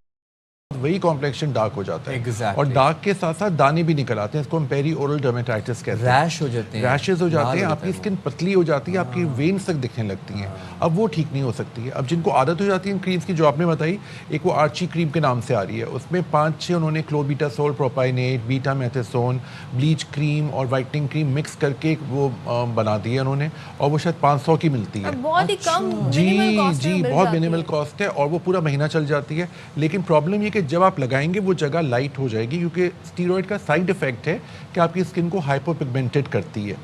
वही कॉम्प्लेक्शन डार्क हो जाता है। exactly. और डार्क के साथ साथ दाने भी निकल आते हैं, इसको हम पेरी ओरल डर्मेटाइटिस कहते हैं। रैश हो जाते हैं, रैशेज हो जाते हैं, आपकी स्किन पतली हो जाती है, आपकी वेन्स तक दिखने लगती हैं। अब वो ठीक नहीं हो सकती है। अब जिनको आदत हो जाती है इन क्रीम्स की, जो आपने बताई, एक वो आर्ची क्रीम के नाम से आ रही है, उसमें 5-6 उन्होंने क्लोबीटासोल, प्रोपाइनेट, बीटा मेथेसोन, ब्लीच क्रीम और वाइटनिंग क्रीम मिक्स करके वो बना दी है उन्होंने, और वो शायद 500 की मिलती है। बहुत ही कम, जी बहुत मिनिमल कॉस्ट है और वो पूरा महीना चल जाती है। लेकिन प्रॉब्लम ये कि जब आप लगाएंगे वो जगह लाइट हो जाएगी, क्योंकि स्टीरॉयड का साइड इफेक्ट है कि आपकी स्किन को हाइपोपिगमेंटेड करती है,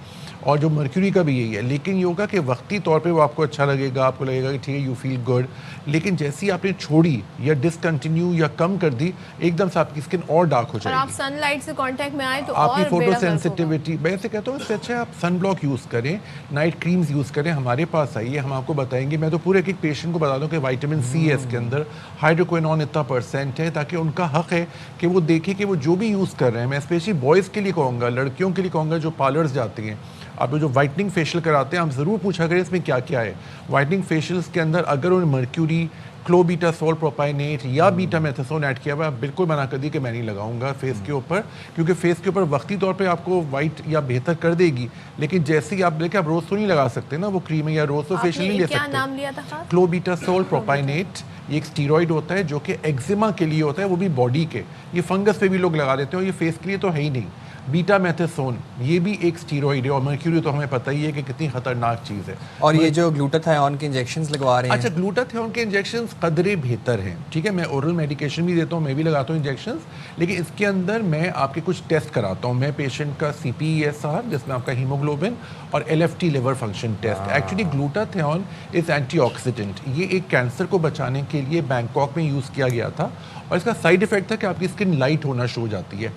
और जो मर्क्यूरी का भी यही है। लेकिन ये होगा कि वक्ती तौर पे वो आपको अच्छा लगेगा, आपको लगेगा कि ठीक है यू फील गुड, लेकिन जैसे ही आपने छोड़ी या डिसकंटिन्यू या कम कर दी, एकदम से आपकी स्किन और डार्क हो जाएगी। और आप सनलाइट से कांटेक्ट में आए तो आपकी और फोटो सेंसिटिविटी, मैं ऐसे कहता हूँ इससे अच्छा आप सन ब्लॉक यूज़ करें, नाइट क्रीम्स यूज़ करें, हमारे पास आइए, हम आपको बताएंगे। मैं तो पूरे एक पेशेंट को बता दूँ कि विटामिन सी है इसके अंदर, हाइड्रोक्विनोन इतना % है, ताकि उनका हक है कि वो देखें कि वो जो भी यूज़ कर रहे हैं। मैं स्पेशली बॉयज़ के लिए कहूँगा, लड़कियों के लिए कहूँगा जो पार्लर्स जाती हैं, आप जो वाइटनिंग फेशियल कराते हैं, हम ज़रूर पूछा करें इसमें क्या क्या है। वाइटनिंग फेशियल्स के अंदर अगर उन्होंने मर्क्यूरी, क्लोबीटासोल, प्रोपाइनेट या बीटा मेथेसोन ऐड किया हुआ, बिल्कुल मना कर दी कि मैं नहीं लगाऊंगा फेस के ऊपर, क्योंकि फेस के ऊपर वक्ती तौर पे आपको वाइट या बेहतर कर देगी, लेकिन जैसे ही आप लेके आप रोज़ तो नहीं लगा सकते ना वो क्रीम, या रोज़ तो फेशियल नहीं ले सकते। क्या नाम लिया था? क्लोबीटासोल प्रोपाइनेट, ये एक स्टीरॉइड होता है जो कि एक्जिमा के लिए होता है, वो भी बॉडी के, ये फंगस पे भी लोग लगा देते हैं और ये फेस के लिए तो है ही नहीं। बीटा मेथेसोन ये भी एक स्टीरॉइड है, और मर्क्यूरी तो हमें पता ही है कि कितनी खतरनाक चीज़ है। और ये जो ग्लूटाथायोन के इंजेक्शंस लगवा रहे हैं, अच्छा ग्लूटाथायोन के इंजेक्शंस कदरे बेहतर हैं, ठीक है, मैं ओरल मेडिकेशन भी देता हूँ, मैं भी लगाता हूँ इंजेक्शंस, लेकिन इसके अंदर मैं आपके कुछ टेस्ट कराता हूँ। मैं पेशेंट का CPESR, जिसमें आपका हीमोग्लोबिन, और LFT liver function test. Actually glutathione is antioxidant, ये एक कैंसर को बचाने के लिए बैंकॉक में यूज़ किया गया था, और इसका साइड इफेक्ट था कि आपकी स्किन लाइट होना शुरू हो जाती है।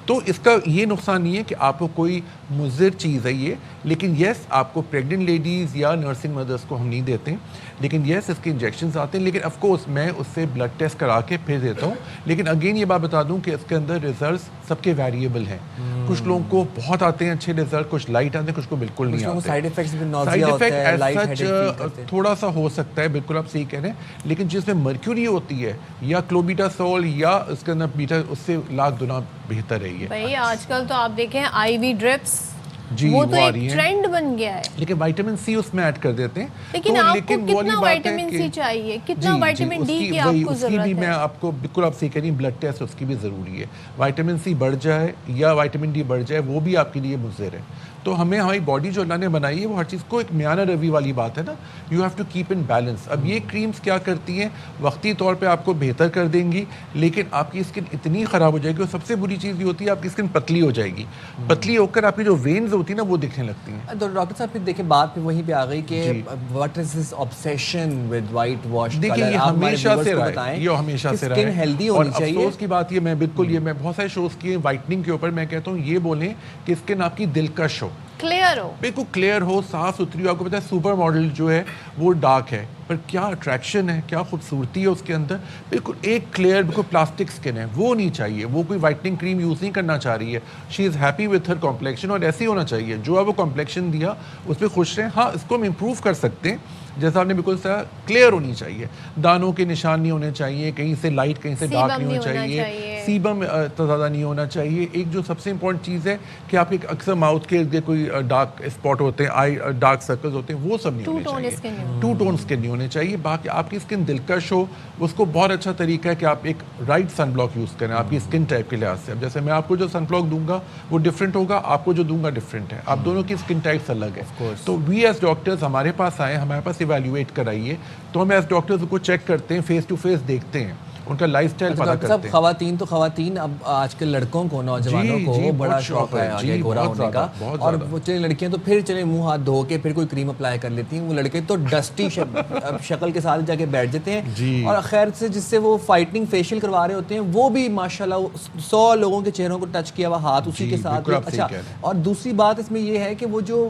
तो इसका ये नुकसान नहीं है कि आपको कोई मुज़िर चीज़ है ये, लेकिन येस आपको प्रेग्नेंट लेडीज़ या नर्सिंग मदर्स को हम नहीं देते, लेकिन येस इसके इंजेक्शंस आते हैं, लेकिन ऑफ कोर्स मैं उससे ब्लड टेस्ट करा के फिर देता हूँ। लेकिन अगेन ये बात बता दूँ कि इसके अंदर रिजल्ट सबके वेरिएबल हैं, कुछ लोगों को बहुत आते हैं अच्छे रिजल्ट, कुछ लाइट आते हैं, कुछ को बिल्कुल नहीं आते। साइड इफेक्ट थोड़ा सा हो सकता है, बिल्कुल आप सही कह रहे हैं, लेकिन जिसमें मर्क्यूरी होती है या क्लोबीटासोल या उसके अंदर बीटा, उससे लाख गुना बेहतर है ये। भाई आजकल तो आप देखें IV ड्रिप्स, जी वो तो एक ट्रेंड बन गया है, लेकिन विटामिन सी उसमें ऐड कर देते हैं। लेकिन तो आपको कितना विटामिन सी चाहिए, कितना विटामिन डी की आपको जरूरत है? मैं आपको बिल्कुल आप सही कह रही हैं, ब्लड टेस्ट उसकी भी ज़रूरी है। विटामिन सी बढ़ जाए या विटामिन डी बढ़ जाए वो भी आपके लिए मुज़िर है। तो हमें हमारी बॉडी जो अल्लाह ने बनाई है वो हर चीज़ को एक म्याना रवि वाली बात है ना, you have to keep in balance. अब ये क्रीम्स क्या करती हैं, वक्ती तौर पे आपको बेहतर कर देंगी, लेकिन आपकी स्किन इतनी ख़राब हो जाएगी। और सबसे बुरी चीज़ ये होती है आपकी स्किन पतली हो जाएगी, पतली होकर आपकी जो वेन्स होती है ना वो दिखने लगती हैं। तो डॉक्टर साहब फिर देखिए बात पे वहीं पे आ गई कि what is this obsession with white wash. देखिए ये हमेशा से रहा है, ये हमेशा से रहा है। हेल्दी होनी चाहिए। अफसोस की बात ये मैं बिल्कुल ये मैं बहुत सारे शोज किए वाइटनिंग के ऊपर, मैं कहता हूँ ये बोलें कि स्किन आपकी दिलकश हो, क्लियर हो, बिल्कुल क्लियर हो, साफ सुथरी हो। आपको पता है सुपर मॉडल जो है वो डार्क है, पर क्या अट्रैक्शन है, क्या खूबसूरती है उसके अंदर। बिल्कुल एक क्लियर बिल्कुल प्लास्टिक स्किन है, वो नहीं चाहिए। वो कोई वाइटनिंग क्रीम यूज़ नहीं करना चाह रही है, she is happy with her complexion. और ऐसे ही होना चाहिए, जो है वो कॉम्प्लेक्शन दिया उस पर खुश रहें। हाँ, इसको हम इम्प्रूव कर सकते हैं, जैसा आपने बिल्कुल सा क्लियर होनी चाहिए, दानों के निशान नहीं होने चाहिए, कहीं से लाइट कहीं से डार्क नहीं होना चाहिए, सीबम तो ज़्यादा नहीं होना चाहिए। एक जो सबसे इंपॉर्टेंट चीज़ है कि आपके अक्सर माउथ के इर्द कोई डार्क स्पॉट होते हैं, आई डार्क सर्कल्स होते हैं, वो सब नहीं होने चाहिए, टू टोन स्किन नहीं होने चाहिए। बाकी आपकी स्किन दिलकश हो, उसको बहुत अच्छा तरीका है कि आप एक राइट सन ब्लॉक यूज़ करें आपकी स्किन टाइप के लिहाज से। अब जैसे मैं आपको जो सन ब्लॉक दूंगा वो डिफरेंट होगा, आपको जो दूंगा डिफरेंट है, आप दोनों की स्किन टाइप्स अलग है। तो वी एज डॉक्टर्स हमारे पास आए, हमारे पास इवेल्युएट कराइए, तो हम एज डॉक्टर्स को चेक करते हैं, फेस टू फेस देखते हैं, उनका लाइफस्टाइल पता करते हैं। खवातीन तो खवातीन, अब आजकल लड़कों को, नौजवानों को बड़ा शौक है आगे गोरा होने का, और वो चले लड़कियां तो फिर चले मुंह हाथ धो के फिर कोई क्रीम अप्लाई कर लेती हैं, वो लड़के तो डस्टी शक्ल के साथ जाके बैठ जाते हैं। और खैर से जिससे वो फाइटिंग फेशियल करवा रहे होते हैं वो भी माशाल्लाह 100 लोगों के चेहरों को टच किया हुआ हाथ उसी के साथ। अच्छा, और दूसरी बात इसमें ये है कि वो जो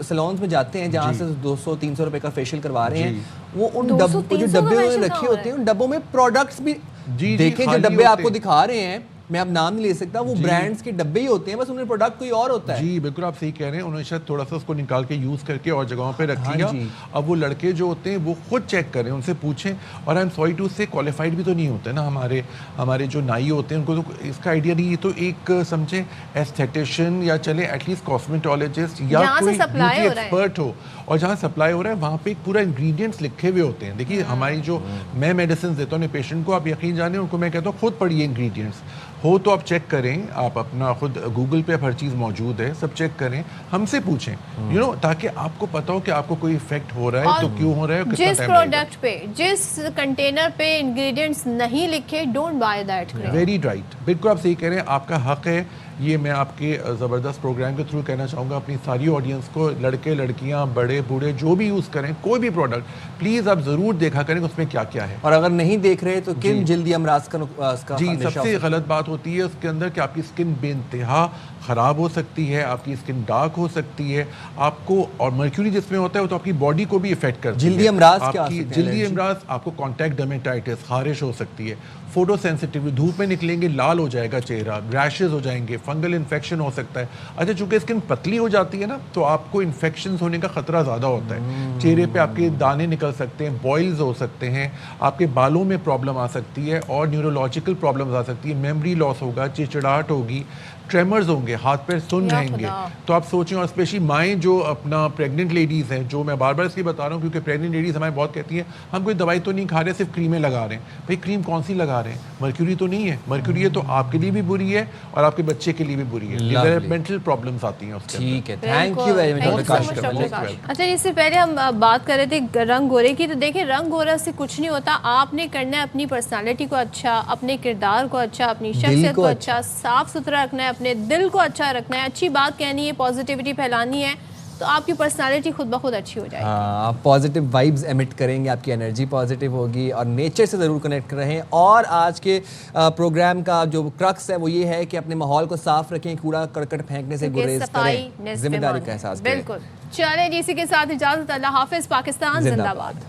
सैलून्स में जाते हैं जहाँ से 200-300 रुपए का फेशियल करवा रहे हैं, वो उन जो डब्बे में रखे होते हैं उन डब्बों में प्रोडक्ट्स भी देखें, जो डब्बे आपको दिखा रहे हैं, मैं अब नाम नहीं ले सकता, वो ब्रांड्स के डब्बे ही होते हैं, बस उनमें प्रोडक्ट कोई और होता है। जी बिल्कुल आप सही कह रहे हैं, उन्होंने शायद थोड़ा सा उसको निकाल के यूज़ करके और जगहों पे रख लिया। अब वो लड़के जो होते हैं वो खुद चेक करें, उनसे पूछें। और आई एम सॉरी टू से क्वालिफाइड भी तो नहीं होते ना हमारे जो नाई होते हैं, उनको तो इसका आइडिया नहीं। तो एक समझे एस्थेटिशियन या चले एटलीस्ट कॉस्मेटोलॉजिस्ट या कोई ब्यूटी एक्सपर्ट हो, और जहाँ सप्लाई हो रहा है वहाँ पे एक पूरा इंग्रेडिएंट्स लिखे हुए होते हैं। देखिए हमारी जो मैं मेडिसिन देता हूँ पेशेंट को, आप यकीन जाने उनको मैं कहता हूँ खुद पढ़िए इंग्रेडिएंट्स, हो तो आप चेक करें, आप अपना खुद गूगल पे हर चीज़ मौजूद है, सब चेक करें, हमसे पूछें, यू नो, ताकि आपको पता हो कि आपको कोई इफेक्ट हो रहा है तो क्यों हो रहा है, जिस प्रोडक्ट पे, जिस कंटेनर पे इंग्रेडिएंट्स नहीं लिखे, don't by that. Very right, बिल्कुल आप सही कह रहे हैं, आपका हक है। ये मैं आपके ज़बरदस्त प्रोग्राम के थ्रू कहना चाहूँगा अपनी सारी ऑडियंस को, लड़के लड़कियाँ बड़े बूढ़े जो भी यूज़ करें कोई भी प्रोडक्ट, प्लीज़ आप ज़रूर देखा करें उसमें क्या क्या है। और अगर नहीं देख रहे तो किन जल्दी अमराज का जी सबसे गलत बात होती है उसके अंदर कि आपकी स्किन बेइंतहा ख़राब हो सकती है, आपकी स्किन डार्क हो सकती है आपको, और मर्क्यूरी जिसमें होता है वो तो आपकी बॉडी को भी इफेक्ट करती है। जल्दी अमराज क्या आपकी जल्दी अमराज, आपको कॉन्टैक्ट डर्मेटाइटिस, खारिश हो सकती है, फोटो सेंसिटिविटी, धूप में निकलेंगे लाल हो जाएगा चेहरा, रैशेज हो जाएंगे, फंगल इन्फेक्शन हो सकता है। अच्छा चूंकि स्किन पतली हो जाती है ना तो आपको इन्फेक्शन होने का खतरा ज़्यादा होता है, चेहरे पे आपके दाने निकल सकते हैं, बॉइल्स हो सकते हैं, आपके बालों में प्रॉब्लम आ सकती है, और न्यूरोलॉजिकल प्रॉब्लम्स आ सकती है, मेमोरी लॉस होगा, चिड़चिड़ाहट होगी, ट्रेमर्स होंगे, हाथ पैर सुन रहेंगे। तो आप सोचें, और स्पेशली माएँ जो अपना प्रेग्नेंट लेडीज़ हैं, जो मैं बार बार इसलिए बता रहा हूँ क्योंकि प्रेग्नेंट लेडीज़ हमें बहुत कहती हैं हम कोई दवाई तो नहीं खा रहे, सिर्फ क्रीमें लगा रहे हैं। भाई क्रीम कौन सी लगा रहे हैं, मर्क्यूरी तो नहीं है, मर्क्यूरी है तो आपके लिए भी बुरी है और आपके बच्चे के लिए भी बुरी है, डेवलपमेंटल प्रॉब्लम्स आती हैं उसके। ठीक है, थैंक यू वेरी मच। अच्छा, इससे पहले हम बात कर रहे थे रंग गोरे की, तो देखिए रंग गोरा से कुछ नहीं होता, आपने करना है अपनी पर्सनालिटी को अच्छा, अपने किरदार को अच्छा, अपनी शख्सियत को अच्छा, साफ सुथरा रखना है, अपने दिल को अच्छा रखना है, अच्छी बात कहनी है, पॉजिटिविटी फैलानी है, तो आपकी पर्सनालिटी खुद ब खुद अच्छी हो जाएगी। आप पॉजिटिव वाइब्स एमिट करेंगे, आपकी एनर्जी पॉजिटिव होगी, और नेचर से ज़रूर कनेक्ट रहें। और आज के प्रोग्राम का जो क्रक्स है वो ये है कि अपने माहौल को साफ रखें, कूड़ा करकट फेंकने से गुरेज करें, जिम्मेदारी का एहसास करें। बिल्कुल। चलें, इसी के साथ इजाज़त, अल्लाह हाफिज़, पाकिस्तान जिंदाबाद।